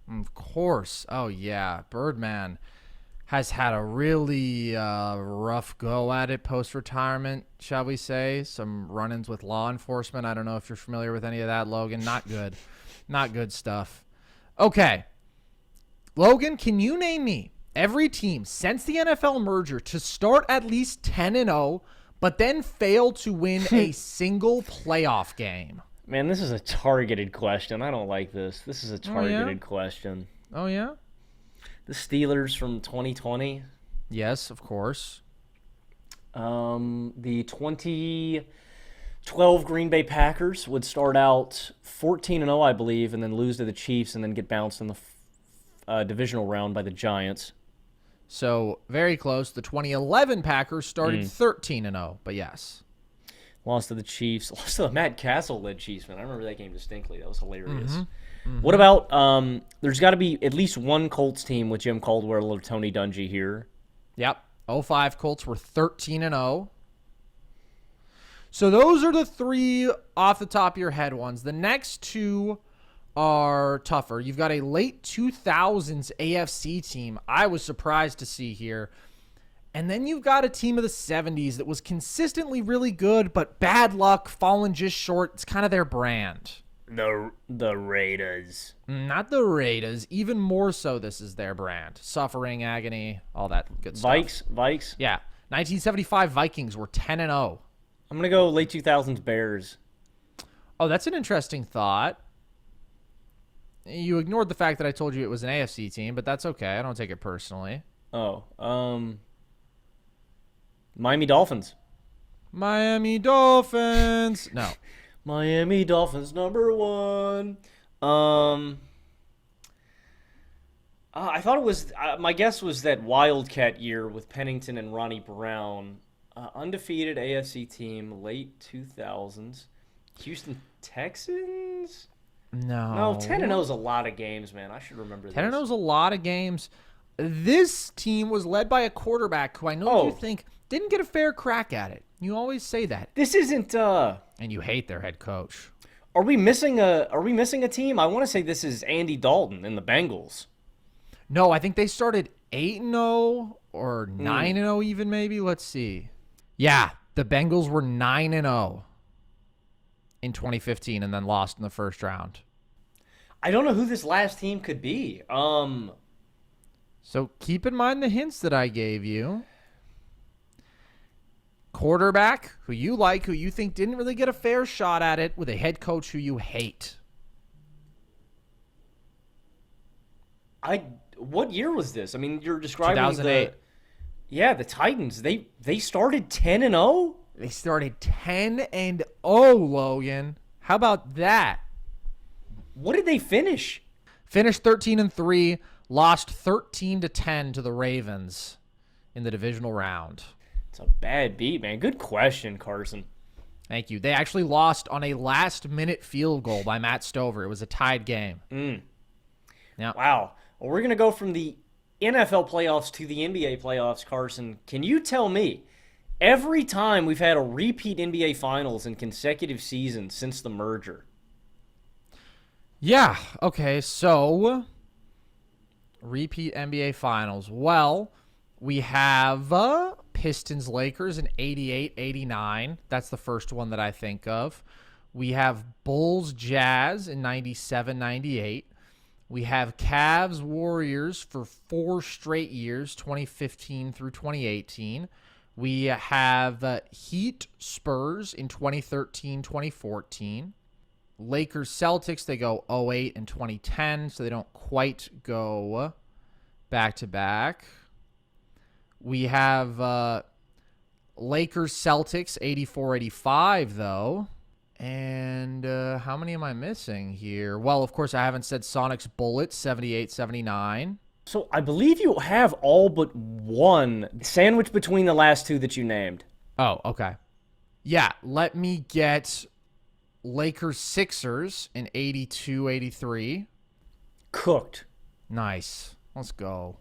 Of course. Oh, yeah. Birdman has had a really rough go at it post-retirement, shall we say. Some run-ins with law enforcement. I don't know if you're familiar with any of that, Logan. Not good. Not good stuff. Okay. Logan, can you name me every team since the NFL merger to start at least 10-0, but then fail to win a single playoff game. Man, this is a targeted question. I don't like this. This is a targeted question. Oh, yeah? The Steelers from 2020. Yes, of course. The 2012 Green Bay Packers would start out 14-0, I believe, and then lose to the Chiefs and then get bounced in the divisional round by the Giants. So, very close. The 2011 Packers started 13-0, but yes. Lost to the Chiefs. Lost to the Matt Castle-led Chiefs, man. I remember that game distinctly. That was hilarious. What about, there's got to be at least one Colts team with Jim Caldwell or Tony Dungy here. Yep. 05 Colts were 13-0. So those are the three off the top of your head ones. The next two are tougher. You've got a late 2000s AFC team I was surprised to see here. And then you've got a team of the 70s that was consistently really good, but bad luck, falling just short. It's kind of their brand. The Raiders. Not the Raiders. Even more so, this is their brand. Suffering, agony, all that good stuff. Vikes? Yeah. 1975 Vikings were 10-0. I'm going to go late 2000s Bears. Oh, that's an interesting thought. You ignored the fact that I told you it was an AFC team, but that's okay. I don't take it personally. Oh, Miami Dolphins. Miami Dolphins. No. Miami Dolphins #1. I thought it was. My guess was that Wildcat year with Pennington and Ronnie Brown, undefeated AFC team, late 2000s. Houston Texans. No. 10-0 is a lot of games, man. I should remember this. 10-0 is a lot of games. This team was led by a quarterback who I know you think didn't get a fair crack at it. You always say that. This isn't. And you hate their head coach. Are we missing a team? I want to say this is Andy Dalton in the Bengals. No, I think they started 8-0 or 9-0 even maybe. Let's see. Yeah, the Bengals were 9-0 in 2015 and then lost in the first round. I don't know who this last team could be. So keep in mind the hints that I gave you. Quarterback who you like, who you think didn't really get a fair shot at it, with a head coach who you hate. What year was this? I mean, you're describing 2008. The Titans. They started 10-0? They started 10-0, Logan. How about that? What did they finish? Finished 13-3, lost 13-10 to the Ravens in the divisional round. It's a bad beat, man. Good question, Carson. Thank you. They actually lost on a last-minute field goal by Matt Stover. It was a tied game. Yeah. Wow. Well, we're going to go from the NFL playoffs to the NBA playoffs, Carson. Can you tell me, every time we've had a repeat NBA finals in consecutive seasons since the merger? Yeah. Okay, so repeat NBA finals. Well, we have Pistons Lakers in 88-89. That's the first one that I think of. We have Bulls Jazz in 97-98. We have Cavs Warriors for 4 straight years, 2015 through 2018. We have Heat Spurs in 2013-2014. Lakers Celtics, they go 08 and 2010, so they don't quite go back-to-back. We have Lakers Celtics 84-85 though. And how many am I missing here? Well, of course, I haven't said Sonics Bullets 78-79. So I believe you have all but one sandwich between the last two that you named. Oh, okay. Yeah, let me get Lakers Sixers in 82-83. Cooked. Nice. Let's go.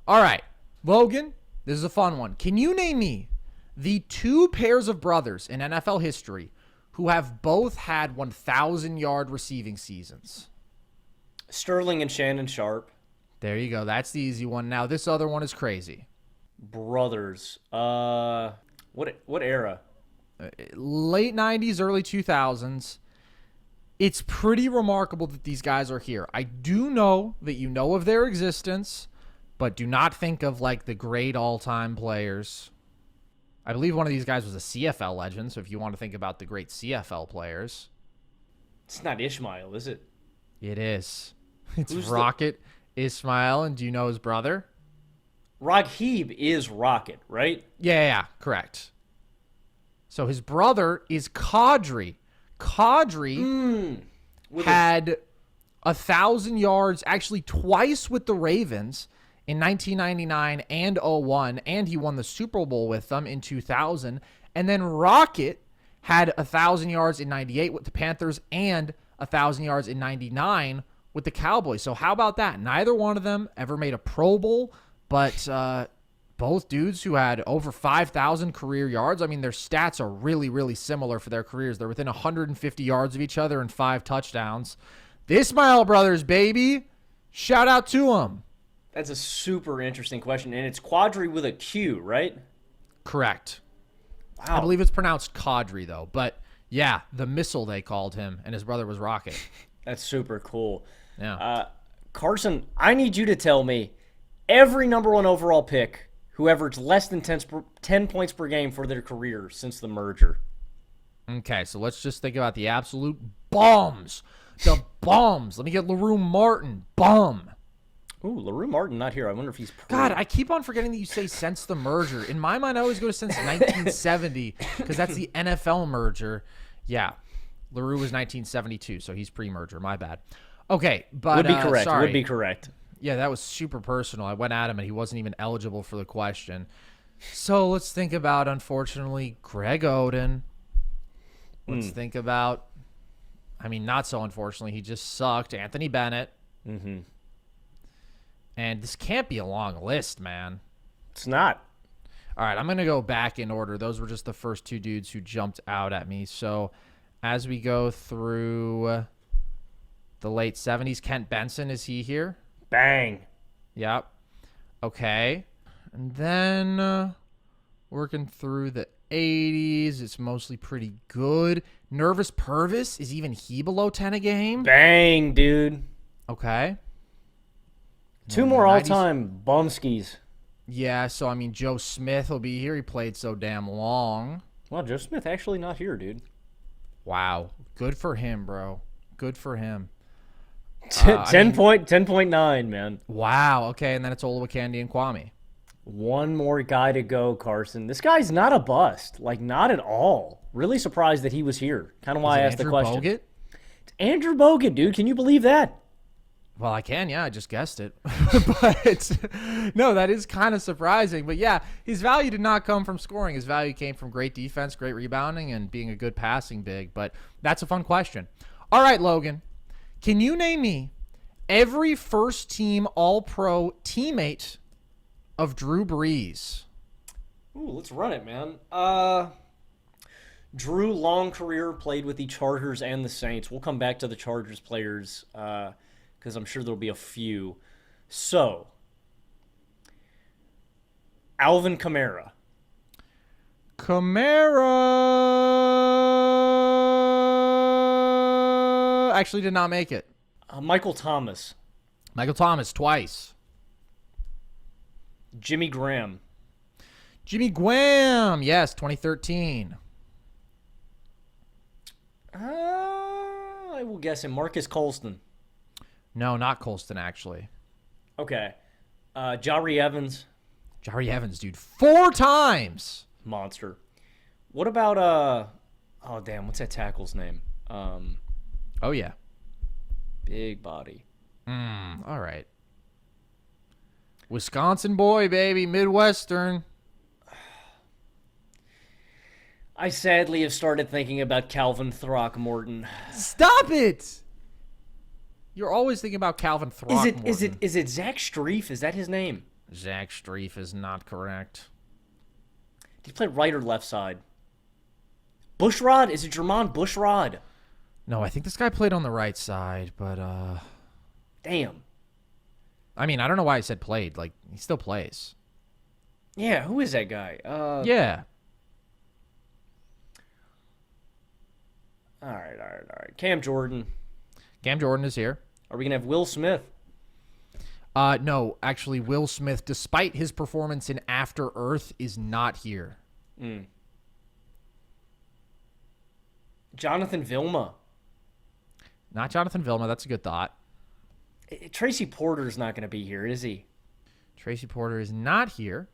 All right, Logan, this is a fun one. Can you name me the 2 pairs of brothers in NFL history who have both had 1,000-yard receiving seasons? Sterling and Shannon Sharp. There you go. That's the easy one. Now, this other one is crazy. Brothers. What era? Late 90s, early 2000s. It's pretty remarkable that these guys are here. I do know that you know of their existence, but do not think of like the great all-time players. I believe one of these guys was a CFL legend, so if you want to think about the great CFL players. It's not Ishmael, is it? It is. It's Who's Rocket Ismail, and do you know his brother? Raghib is Rocket, right? Yeah, correct. So his brother is Kadri. Kadri had 1,000 yards, actually twice with the Ravens in 1999 and 01, and he won the Super Bowl with them in 2000. And then Rocket had 1,000 yards in 98 with the Panthers and 1,000 yards in 99 with the Cowboys. So how about that? Neither one of them ever made a Pro Bowl, but both dudes who had over 5,000 career yards. I mean, their stats are really, really similar for their careers. They're within 150 yards of each other and 5 touchdowns. The Ismail brothers, baby. Shout out to them. That's a super interesting question, and it's Quadri with a Q, right? Correct. Wow. I believe it's pronounced Kadri, though. But, yeah, the missile they called him, and his brother was Rocket. That's super cool. Yeah. Carson, I need you to tell me every number 1 overall pick who averaged less than 10 points per game for their career since the merger. Okay, so let's just think about the absolute bombs. The bombs. Let me get LaRue Martin. Bum. Ooh, LaRue Martin not here. I wonder if he's God, I keep on forgetting that you say since the merger. In my mind, I always go to since 1970 because that's the NFL merger. Yeah, LaRue was 1972, so he's pre-merger. My bad. Okay, but would be correct. Sorry. Would be correct. Yeah, that was super personal. I went at him, and he wasn't even eligible for the question. So let's think about, unfortunately, Greg Oden. Let's think about, I mean, not so unfortunately, he just sucked. Anthony Bennett. Mm-hmm. And this can't be a long list, man. It's not. All right, I'm going to go back in order. Those were just the first 2 dudes who jumped out at me. So as we go through the late 70s, Kent Benson, is he here? Bang. Yep. Okay. And then working through the 80s, it's mostly pretty good. Nervous Purvis, is even he below 10 a game? Bang, dude. Okay. 2 more all-time bumskis. Yeah, so, I mean, Joe Smith will be here. He played so damn long. Well, Joe Smith actually not here, dude. Wow. Good for him, bro. Good for him. 10.9, man. Wow. Okay, and then it's Olowokandi and Kwame. 1 more guy to go, Carson. This guy's not a bust. Like, not at all. Really surprised that he was here. Kind of why I asked the question. Bogut? It's Andrew Bogut, dude. Can you believe that? Well, I can, yeah. I just guessed it. But, no, that is kind of surprising. But, yeah, his value did not come from scoring. His value came from great defense, great rebounding, and being a good passing big. But that's a fun question. All right, Logan. Can you name me every first-team All-Pro teammate of Drew Brees? Ooh, let's run it, man. Drew, long career, played with the Chargers and the Saints. We'll come back to the Chargers players because I'm sure there'll be a few. So, Alvin Kamara. Actually did not make it. Michael Thomas. Michael Thomas twice. Jimmy Graham. Jimmy Graham, yes, 2013. I will guess him. Marcus Colston. No, not Colston, actually. Okay. Jari Evans. Jari Evans, dude, 4 times. Monster. What about, oh, damn, what's that tackle's name? Oh, yeah. Big body. All right. Wisconsin boy, baby, Midwestern. I sadly have started thinking about Calvin Throckmorton. Stop it! You're always thinking about Calvin Throckmorton. Is it Zach Strief? Is that his name? Zach Strief is not correct. Did he play right or left side? Bushrod? Is it Jermon Bushrod? No, I think this guy played on the right side, but Damn. I mean, I don't know why I said played. Like, he still plays. Yeah, who is that guy? Yeah. All right. Cam Jordan. Cam Jordan is here. Are we going to have Will Smith? No, actually, Will Smith, despite his performance in After Earth, is not here. Jonathan Vilma. Not Jonathan Vilma. That's a good thought. Tracy Porter's not going to be here, is he? Tracy Porter is not here.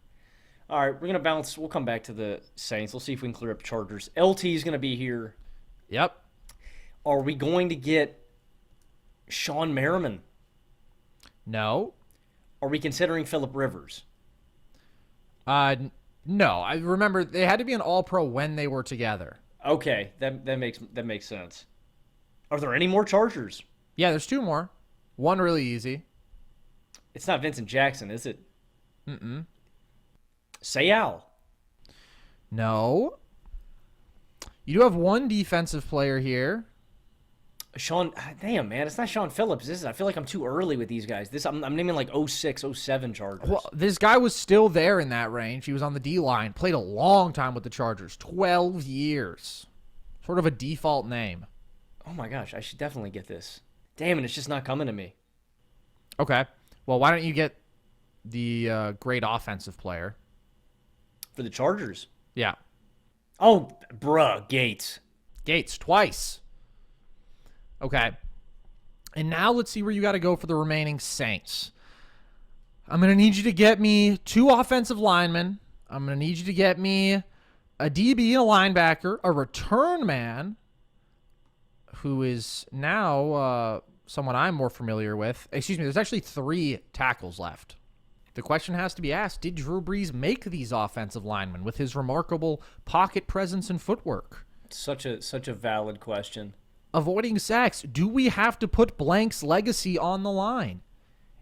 All right, we're going to bounce. We'll come back to the Saints. We'll see if we can clear up Chargers. LT is going to be here. Yep. Are we going to get Sean Merriman? No. Are we considering Phillip Rivers? No. I remember they had to be an All-Pro when they were together. Okay, that makes sense. Are there any more Chargers? Yeah, there's 2 more. One really easy. It's not Vincent Jackson, is it? Sayal. No. You do have one defensive player here. Damn, man, it's not Sean Phillips, is it? I feel like I'm too early with these guys. I'm naming like 06, 07 Chargers. Well, this guy was still there in that range. He was on the D-line. Played a long time with the Chargers. 12 years. Sort of a default name. Oh my gosh, I should definitely get this. Damn it, it's just not coming to me. Okay. Well, why don't you get the great offensive player? For the Chargers? Yeah. Oh, bruh, Gates. Gates, twice. Okay. And now let's see where you got to go for the remaining Saints. I'm going to need you to get me 2 offensive linemen. I'm going to need you to get me a DB, a linebacker, a return man, who is now someone I'm more familiar with. Excuse me, there's actually 3 tackles left. The question has to be asked, did Drew Brees make these offensive linemen with his remarkable pocket presence and footwork? Such a valid question. Avoiding sacks, do we have to put Blank's legacy on the line?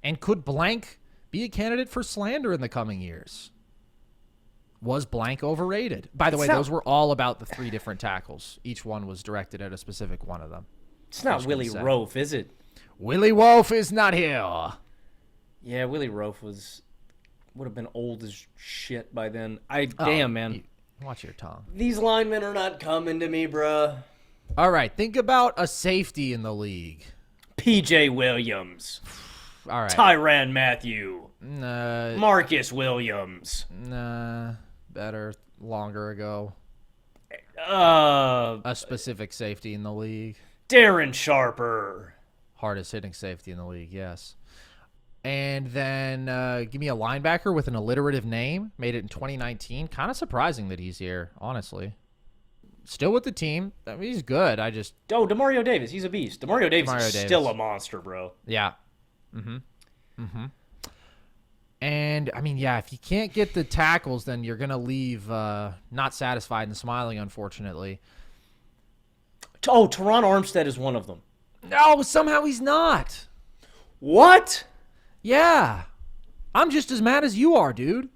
And could Blank be a candidate for slander in the coming years? Was Blank overrated? By the way, those were all about the 3 different tackles. Each one was directed at a specific one of them. It's not Willie Rofe, is it? Willie Wolf is not here. Yeah, Willie Rofe would have been old as shit by then. Damn, man. Watch your tongue. These linemen are not coming to me, bruh. All right, think about a safety in the league. P.J. Williams. All right. Tyrann Mathieu. Nah, Marcus Williams. nah, better, longer ago. A specific safety in the league. Darren Sharper. Hardest hitting safety in the league, yes. And then give me a linebacker with an alliterative name. Made it in 2019. Kind of surprising that he's here, honestly. Still with the team. I mean, he's good. Demario Davis. He's a beast. Demario Davis is still a monster, bro. Yeah. And, I mean, yeah, if you can't get the tackles, then you're going to leave not satisfied and smiling, unfortunately. Oh, Teron Armstead is one of them. No, somehow he's not. What? Yeah. I'm just as mad as you are, dude.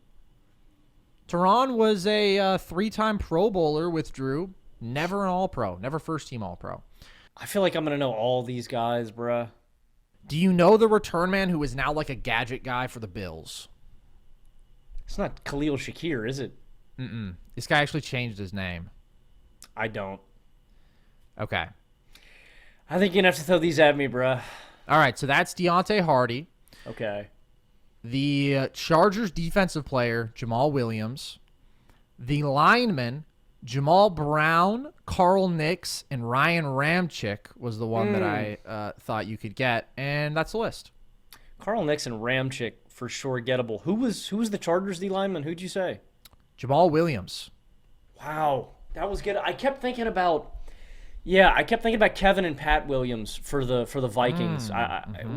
Teron was a 3-time Pro Bowler with Drew. Never an All-Pro. Never first-team All-Pro. I feel like I'm going to know all these guys, bruh. Do you know the return man who is now like a gadget guy for the Bills? It's not Khalil Shakir, is it? This guy actually changed his name. I don't. Okay. I think you're going to have to throw these at me, bruh. All right, so that's Deontay Hardy. Okay. The Chargers defensive player, Jamal Williams. The lineman, Jamal Brown, Carl Nix, and Ryan Ramczyk was the one that I thought you could get, and that's the list. Carl Nix and Ramczyk for sure gettable. Who was the Chargers D lineman? Who'd you say? Jamal Williams. Wow, that was good. I kept thinking about Kevin and Pat Williams for the Vikings.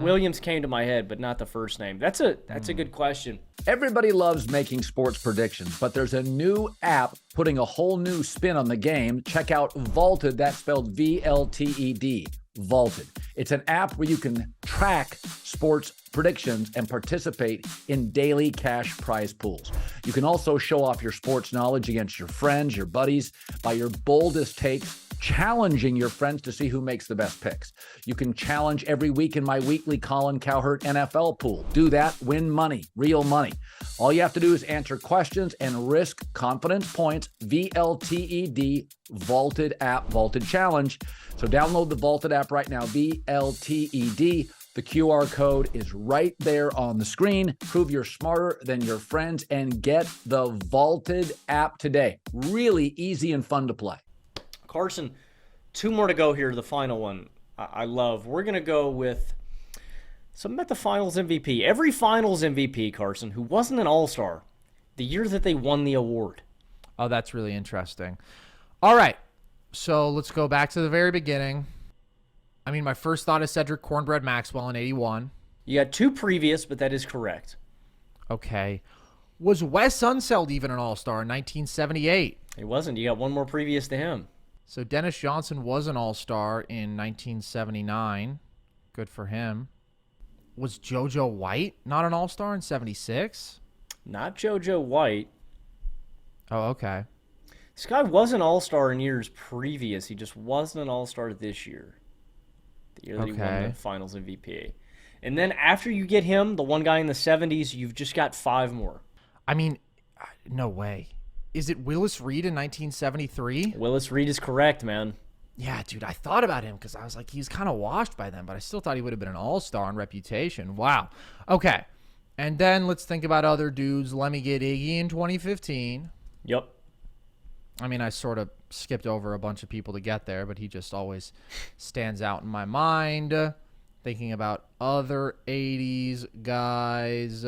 Williams came to my head, but not the first name. That's a good question. Everybody loves making sports predictions, but there's a new app putting a whole new spin on the game. Check out Vaulted, that's spelled V-L-T-E-D, Vaulted. It's an app where you can track sports predictions and participate in daily cash prize pools. You can also show off your sports knowledge against your friends, your buddies, by your boldest takes, challenging your friends to see who makes the best picks. You can challenge every week in my weekly Colin Cowherd NFL pool. Do that, win money, real money. All you have to do is answer questions and risk confidence points. VLTED, Vaulted app, Vaulted Challenge. So download the Vaulted app right now, VLTED, The QR code is right there on the screen. Prove you're smarter than your friends and get the Vaulted app today. Really easy and fun to play. Carson, 2 more to go here, the final one I love. We're going to go with something about the Finals MVP. Every Finals MVP, Carson, who wasn't an All-Star, the year that they won the award. Oh, that's really interesting. All right, so let's go back to the very beginning. I mean, my first thought is Cedric Cornbread Maxwell in 81. You got 2 previous, but that is correct. Okay. Was Wes Unseld even an All-Star in 1978? He wasn't. You got 1 more previous to him. So Dennis Johnson was an All-Star in 1979. Good for him. Was JoJo White not an All-Star in 76? Not JoJo White. Oh, okay. This guy was an All-Star in years previous. He just wasn't an All-Star this year. The year that he won the Finals MVP. And then after you get him, the one guy in the 70s, you've just got 5 more. I mean, no way. Is it Willis Reed in 1973? Willis Reed is correct, man. Yeah, dude, I thought about him because I was like, he's kind of washed by then, but I still thought he would have been an all-star on reputation. Wow. Okay. And then let's think about other dudes. Let me get Iggy in 2015. Yep. I mean, I sort of skipped over a bunch of people to get there, but he just always stands out in my mind. Thinking about other 80s guys.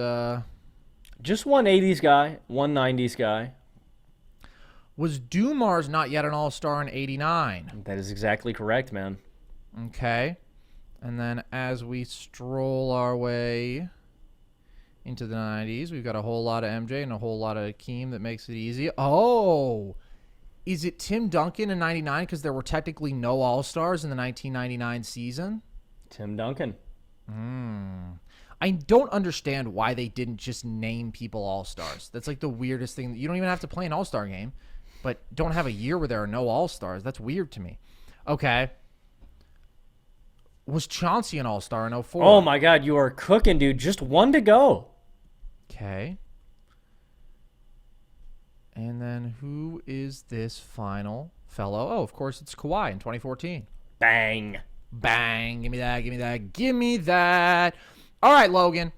Just one 80s guy, one 90s guy. Was Dumars not yet an all-star in 89? That is exactly correct, man. Okay. And then as we stroll our way into the 90s, we've got a whole lot of MJ and a whole lot of Akeem that makes it easy. Oh, is it Tim Duncan in 99 because there were technically no all-stars in the 1999 season? Tim Duncan. I don't understand why they didn't just name people all-stars. That's like the weirdest thing. You don't even have to play an all-star game, but don't have a year where there are no all-stars. That's weird to me. Okay. Was Chauncey an all-star in 04? Oh, my God. You are cooking, dude. Just 1 to go. Okay. And then who is this final fellow? Oh, of course, it's Kawhi in 2014. Bang. Bang. Give me that. Give me that. Give me that. All right, Logan.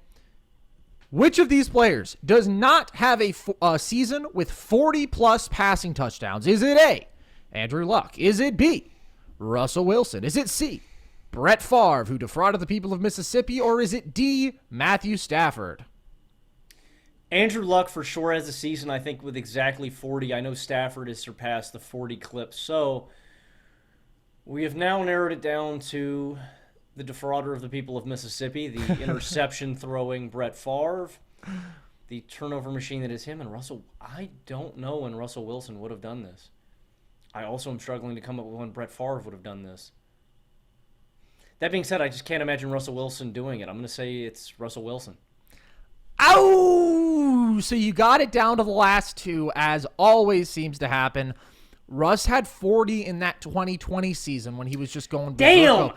Which of these players does not have a season with 40-plus passing touchdowns? Is it A, Andrew Luck? Is it B, Russell Wilson? Is it C, Brett Favre, who defrauded the people of Mississippi? Or is it D, Matthew Stafford? Andrew Luck for sure has a season, I think, with exactly 40. I know Stafford has surpassed the 40 clip. So we have now narrowed it down to the defrauder of the people of Mississippi, the interception-throwing Brett Favre, the turnover machine that is him, and Russell. I don't know when Russell Wilson would have done this. I also am struggling to come up with when Brett Favre would have done this. That being said, I just can't imagine Russell Wilson doing it. I'm going to say it's Russell Wilson. Ow! So you got it down to the last 2, as always seems to happen. Russ had 40 in that 2020 season when he was just going Damn!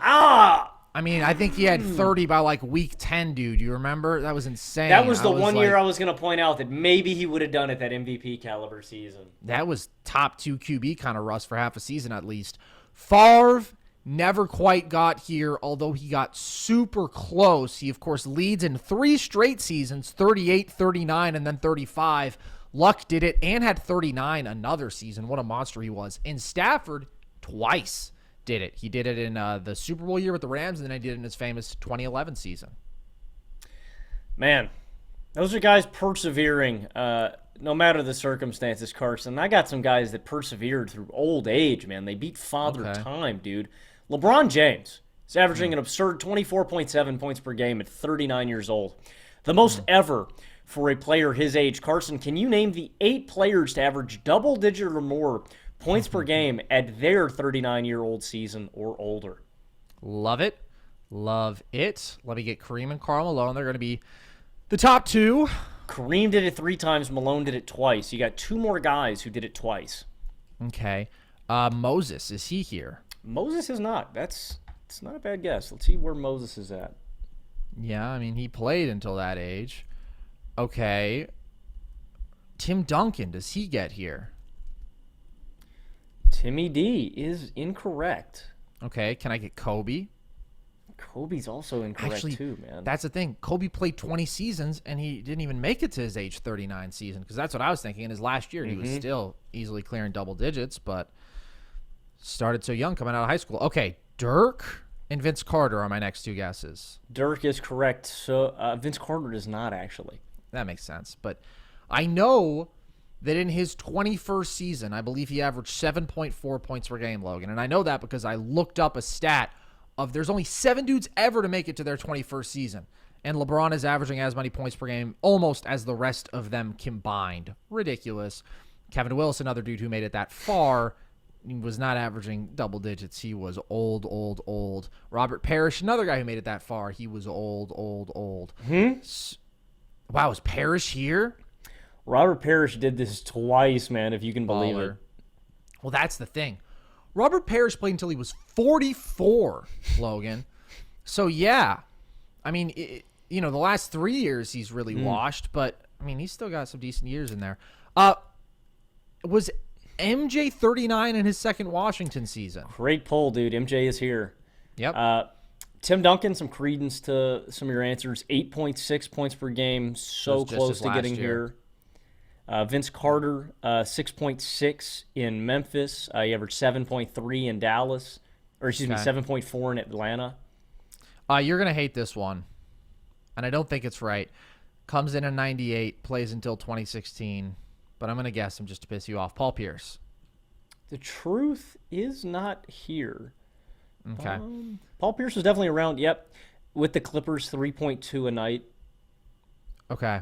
I mean, I think he had 30 by like week 10, dude. You remember? That was insane. That was the one year I was going to point out that maybe he would have done it that MVP caliber season. That was top 2 QB kind of Russ for half a season at least. Favre never quite got here, although he got super close. He, of course, leads in 3 straight seasons, 38, 39, and then 35. Luck did it and had 39 another season. What a monster he was. And Stafford twice did it. He did it in the Super Bowl year with the Rams, and then he did it in his famous 2011 season. Man, those are guys persevering no matter the circumstances, Carson. I got some guys that persevered through old age, man. They beat father time, dude. LeBron James is averaging an absurd 24.7 points per game at 39 years old. The most ever for a player his age. Carson, can you name the 8 players to average double-digit or more points per game at their 39-year-old season or older? Love it. Love it. Let me get Kareem and Karl Malone. They're going to be the top 2. Kareem did it 3 times. Malone did it twice. You got 2 more guys who did it twice. Okay. Moses, is he here? Moses is not. It's not a bad guess. Let's see where Moses is at. Yeah, I mean, he played until that age. Okay. Tim Duncan, does he get here? Timmy D is incorrect. Okay, can I get Kobe? Kobe's also incorrect Actually, too, man. that's the thing. Kobe played 20 seasons, and he didn't even make it to his age 39 season, because that's what I was thinking. In his last year, he was still easily clearing double digits, but started so young coming out of high school. Okay, Dirk and Vince Carter are my next two guesses. Dirk is correct. So Vince Carter is not actually. That makes sense. But I know that in his 21st season, I believe he averaged 7.4 points per game, Logan. And I know that because I looked up a stat of there's only 7 dudes ever to make it to their 21st season. And LeBron is averaging as many points per game almost as the rest of them combined. Ridiculous. Kevin Willis, another dude who made it that far, he was not averaging double digits. He was old. Robert Parrish, another guy who made it that far, he was old. Wow, is Parrish here? Robert Parrish did this twice, man, if you can believe it. Well, that's the thing. Robert Parrish played until he was 44, Logan. So, yeah. I mean, the last 3 years he's really washed, but, I mean, he's still got some decent years in there. Was MJ 39 in his second Washington season? Great poll, dude. MJ is here. Yep. Tim Duncan, some credence to some of your answers. 8.6 points per game, so close to getting here. Vince Carter, 6.6 in Memphis. He averaged 7.3 in Dallas. Or, excuse me, 7.4 in Atlanta. You're going to hate this one, and I don't think it's right. Comes in 98, plays until 2016, but I'm going to guess him just to piss you off. Paul Pierce. The truth is not here. Okay. Paul Pierce was definitely around, yep, with the Clippers, 3.2 a night. Okay.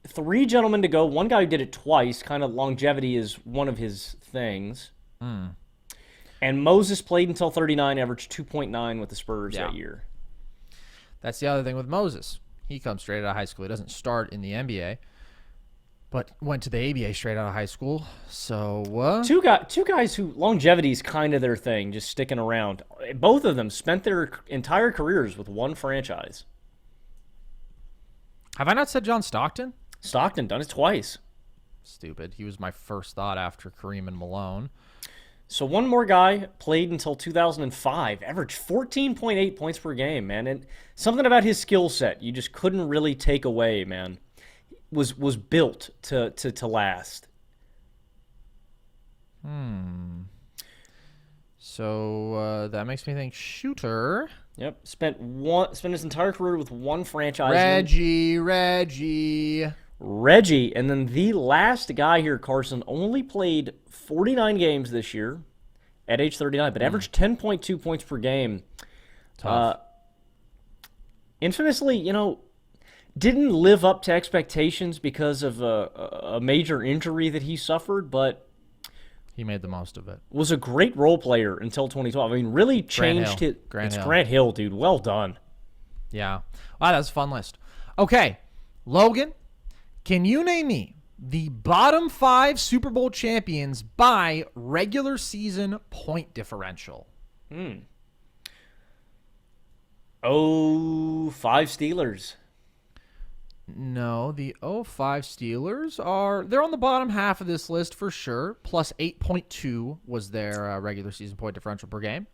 3 gentlemen to go. One guy who did it twice. Kind of longevity is one of his things. And Moses played until 39, averaged 2.9 with the Spurs that year. That's the other thing with Moses. He comes straight out of high school. He doesn't start in the NBA, but went to the ABA straight out of high school. So two guys who longevity is kind of their thing, just sticking around. Both of them spent their entire careers with one franchise. Have I not said John Stockton? Stockton done it twice. Stupid. He was my first thought after Kareem and Malone. So one more guy played until 2005, averaged 14.8 points per game, man. And something about his skill set you just couldn't really take away, man. Was built to last. So that makes me think shooter. Yep, spent his entire career with one franchise. Reggie. And then the last guy here, Carson, only played 49 games this year at age 39, but averaged 10.2 points per game. Tough. Infamously, didn't live up to expectations because of a major injury that he suffered, but he made the most of it. Was a great role player until 2012. I mean, really changed his... Grant Hill, dude. Well done. Yeah. Wow, that's a fun list. Okay, Logan, can you name me the bottom 5 Super Bowl champions by regular season point differential? 5 Steelers. No, the 05 Steelers they're on the bottom half of this list for sure. Plus 8.2 was their regular season point differential per game.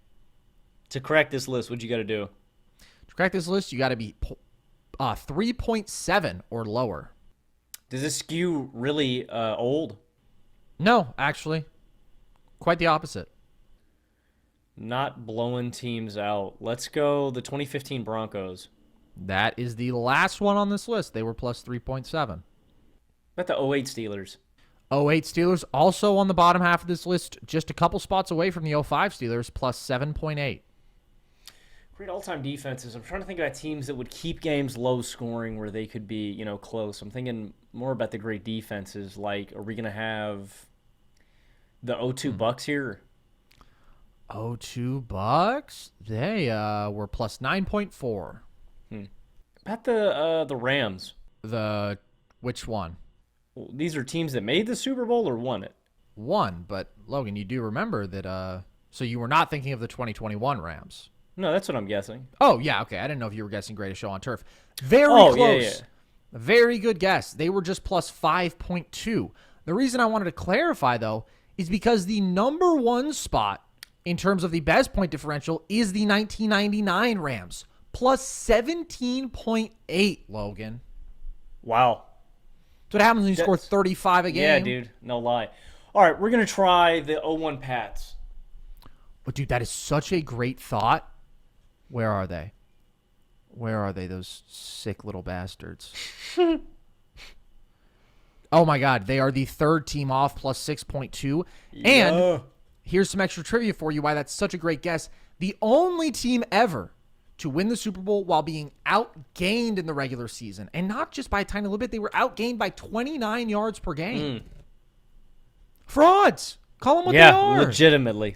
To correct this list, what you got to do? To correct this list, you got to be 3.7 or lower. Does this skew really old? No, actually. Quite the opposite. Not blowing teams out. Let's go the 2015 Broncos. That is the last one on this list. They were plus 3.7. About the 08 Steelers. 08 Steelers also on the bottom half of this list, just a couple spots away from the 05 Steelers, plus 7.8. Great all-time defenses. I'm trying to think about teams that would keep games low scoring where they could be, close. I'm thinking more about the great defenses. Like, are we going to have the 02 Bucks here? 02 Bucks? They were plus 9.4. About the Rams. Which one? Well, these are teams that made the Super Bowl or won it? Won, but Logan, you do remember that, so you were not thinking of the 2021 Rams. No, that's what I'm guessing. Oh, yeah, okay. I didn't know if you were guessing greatest show on turf. Very close. Yeah. Very good guess. They were just plus 5.2. The reason I wanted to clarify, though, is because the number 1 spot in terms of the best point differential is the 1999 Rams, plus 17.8, Logan. Wow. That's what happens when you score 35 a game. Yeah, dude. No lie. All right, we're going to try the 0-1 Pats. But, dude, that is such a great thought. Where are they? Where are they, those sick little bastards? Oh, my God. They are the third team off, plus 6.2. And here's some extra trivia for you why that's such a great guess. The only team ever to win the Super Bowl while being outgained in the regular season. And not just by a tiny little bit. They were outgained by 29 yards per game. Frauds. Call them what they are. Legitimately.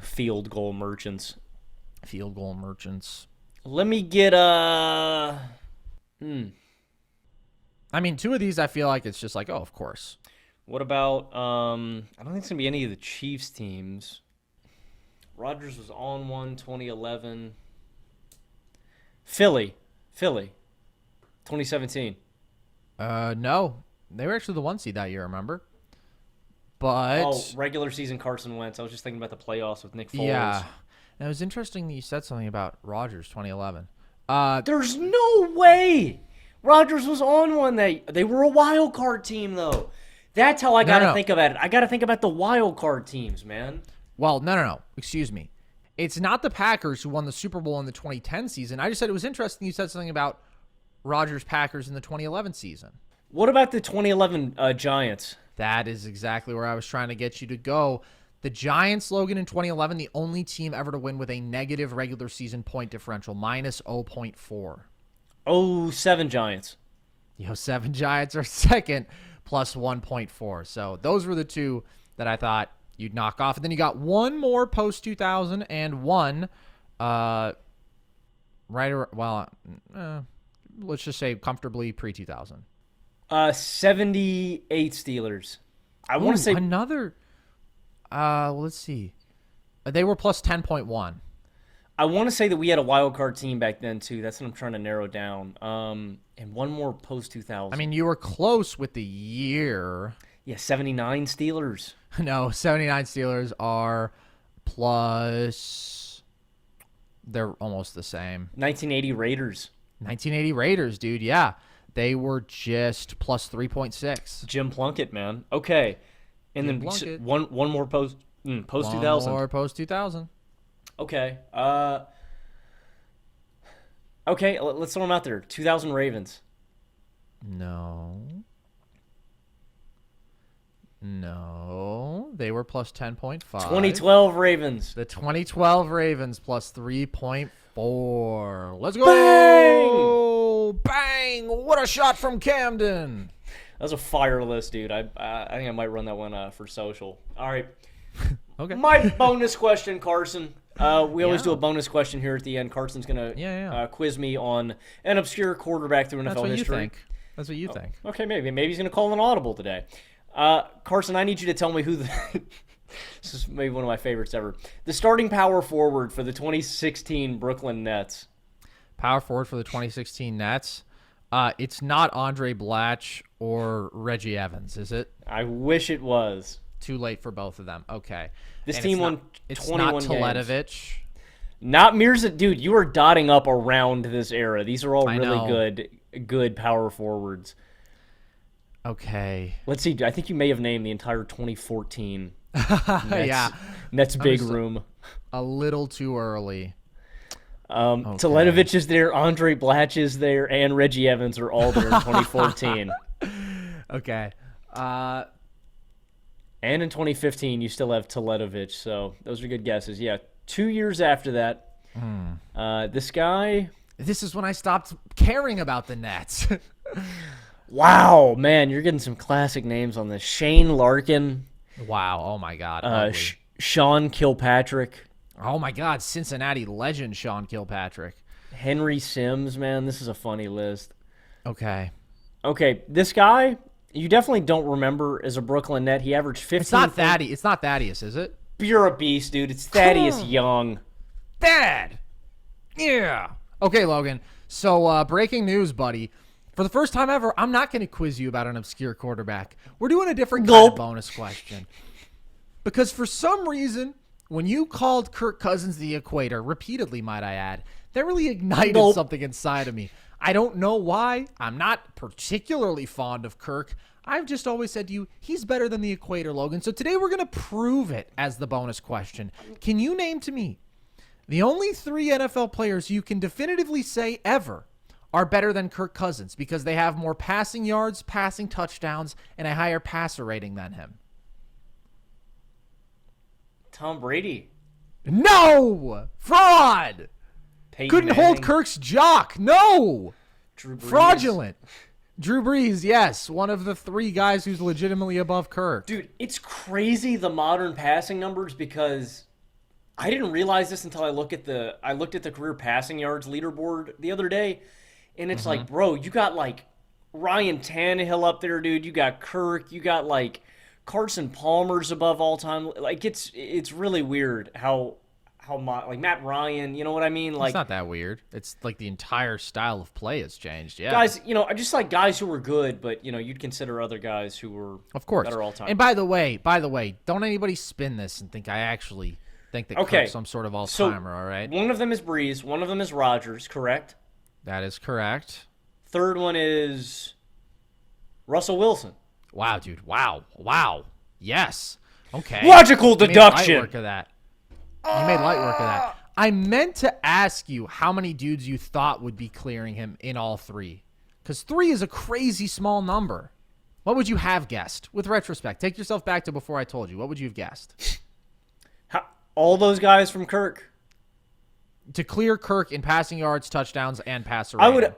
Field goal merchants. Let me get I mean, two of these I feel like it's just like, oh, of course. What about I don't think it's going to be any of the Chiefs teams. Rodgers was on one, 2011. Philly, 2017. No. They were actually the 1 seed that year, remember? But regular season Carson Wentz. I was just thinking about the playoffs with Nick Foles. Yeah. And it was interesting that you said something about Rodgers 2011. There's no way Rodgers was on one. They were a wild card team, though. That's how I got to think about it. I got to think about the wild card teams, man. Well, no. Excuse me. It's not the Packers who won the Super Bowl in the 2010 season. I just said it was interesting you said something about Rodgers Packers in the 2011 season. What about the 2011 Giants? That is exactly where I was trying to get you to go. The Giants, Logan, in 2011, the only team ever to win with a negative regular season point differential, minus 0.4. 07 Giants. 07 Giants are second, plus 1.4. So those were the two that I thought you'd knock off. And then you got one more post-2000 and one let's just say comfortably pre-2000. 78 Steelers. I want to say another. Let's see. They were plus 10.1. I want to say that we had a wild card team back then too. That's what I'm trying to narrow down. And one more post 2000. I mean, you were close with the year. Yeah, 79 Steelers. No, 79 Steelers are plus. They're almost the same. 1980 Raiders. 1980 Raiders, dude. Yeah. They were just plus 3.6. Jim Plunkett, man. Okay. And Jim then Plunkett. one more post 2000. One more post 2000. Okay. Okay, let's throw them out there. 2000 Ravens. No. They were plus 10.5. 2012 Ravens. The 2012 Ravens plus 3.4. Let's go. Bang! What a shot from Camden. That was a fire list, dude. I think I might run that one for social. All right. Okay. My bonus question, Carson. We always do a bonus question here at the end. Carson's going to quiz me on an obscure quarterback through NFL That's what history. You think. That's what you think. Okay, maybe. Maybe he's going to call an audible today. Carson, I need you to tell me who the... This is maybe one of my favorites ever. The starting power forward for the 2016 Brooklyn Nets. Power forward for the 2016 Nets. It's not Andre Blatch or Reggie Evans, is it? I wish it was. Too late for both of them. Okay. This team won 21 It's not Teletovic. Not Mirza. Dude, you are dotting up around this era. These are all really good power forwards. Okay. Let's see. I think you may have named the entire 2014 Nets big room. A little too early. Teletovic is there, Andre Blatch is there, and Reggie Evans are all there in 2014. Okay. And in 2015, you still have Teletovic, so those are good guesses. Yeah, 2 years after that, this guy... This is when I stopped caring about the Nets. Wow, man, you're getting some classic names on this. Shane Larkin. Wow, oh my God. Sean Kilpatrick. Oh my God, Cincinnati legend Sean Kilpatrick. Henry Sims, man, this is a funny list. Okay, this guy, you definitely don't remember as a Brooklyn Net. He averaged 15. It's not Thaddeus. It's not Thaddeus, is it? You're a beast, dude. It's Thaddeus Young. Dad. Yeah. Okay, Logan. So breaking news, buddy. For the first time ever, I'm not going to quiz you about an obscure quarterback. We're doing a different kind of bonus question. Because for some reason, when you called Kirk Cousins the equator, repeatedly, might I add, that really ignited something inside of me. I don't know why. I'm not particularly fond of Kirk. I've just always said to you, he's better than the equator, Logan. So today we're going to prove it as the bonus question. Can you name to me the only 3 NFL players you can definitively say ever are better than Kirk Cousins because they have more passing yards, passing touchdowns, and a higher passer rating than him? Tom Brady. No! Fraud! Peyton Couldn't Manning. hold Kirk's jock. No! Drew Brees. Fraudulent. Drew Brees, yes. One of the 3 guys who's legitimately above Kirk. Dude, it's crazy the modern passing numbers because I didn't realize this until I looked at the career passing yards leaderboard the other day, and it's like, bro, you got like Ryan Tannehill up there, dude. You got Kirk. You got like Carson Palmer's above all time. Like it's really weird how like Matt Ryan, you know what I mean? Like It's not that weird. It's like the entire style of play has changed. Yeah, guys, I just like guys who were good, but you'd consider other guys who were of course better all time. And by the way, don't anybody spin this and think I actually think that Kirk's some sort of all-timer. All right, one of them is Breeze, one of them is Rodgers, correct? that is correct. Third one is Russell Wilson. Wow, dude. Wow. Yes. Okay. Logical You made deduction. light work of that. You made light work of that. I meant to ask you how many dudes you thought would be clearing him in all 3. Because 3 is a crazy small number. What would you have guessed? With retrospect, take yourself back to before I told you. What would you have guessed? All those guys from Kirk. To clear Kirk in passing yards, touchdowns, and passer rating.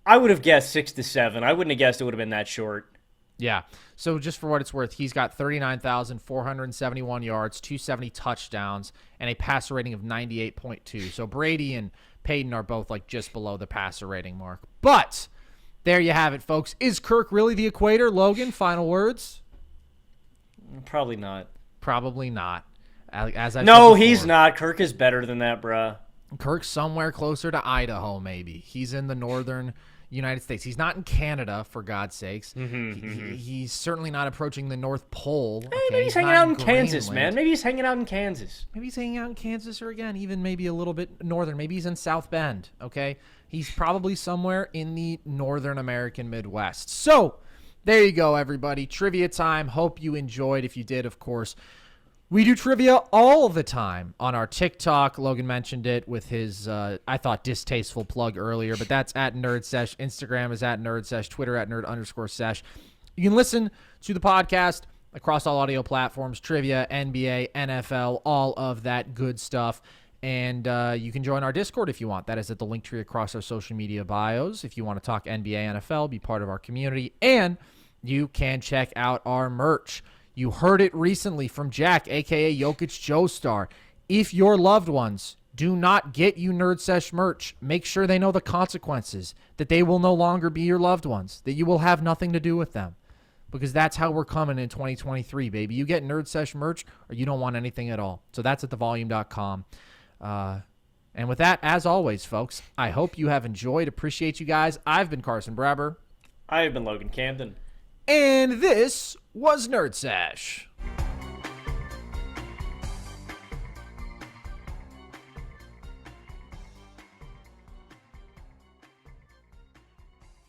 I would have guessed 6 to 7. I wouldn't have guessed it would have been that short. Yeah. So just for what it's worth, he's got 39,471 yards, 270 touchdowns, and a passer rating of 98.2. So Brady and Peyton are both like just below the passer rating mark. But there you have it, folks. Is Kirk really the equator? Logan, final words? Probably not. Probably not. As I've No, said before, he's not. Kirk is better than that, bruh. Kirk's somewhere closer to Idaho, maybe. He's in the northern United States. He's not in Canada, for God's sakes. He's certainly not approaching the North Pole. Hey, maybe he's hanging not out in Kansas, man. Maybe he's hanging out in Kansas. Maybe he's hanging out in Kansas, or again, even maybe a little bit northern. Maybe he's in South Bend, okay? He's probably somewhere in the northern American Midwest. So, there you go, everybody. Trivia time. Hope you enjoyed. If you did, of course, we do trivia all the time on our TikTok. Logan mentioned it with his, I thought, distasteful plug earlier, but that's at NerdSesh. Instagram is at NerdSesh. Twitter at Nerd_Sesh. You can listen to the podcast across all audio platforms, trivia, NBA, NFL, all of that good stuff. And you can join our Discord if you want. That is at the link tree across our social media bios. If you want to talk NBA, NFL, be part of our community. And you can check out our merch. You heard it recently from Jack, a.k.a. Jokic Joestar. If your loved ones do not get you Nerd Sesh merch, make sure they know the consequences, that they will no longer be your loved ones, that you will have nothing to do with them. Because that's how we're coming in 2023, baby. You get Nerd Sesh merch or you don't want anything at all. So that's at thevolume.com. And with that, as always, folks, I hope you have enjoyed. Appreciate you guys. I've been Carson Brabber. I have been Logan Camden. And this was Nerd Sesh.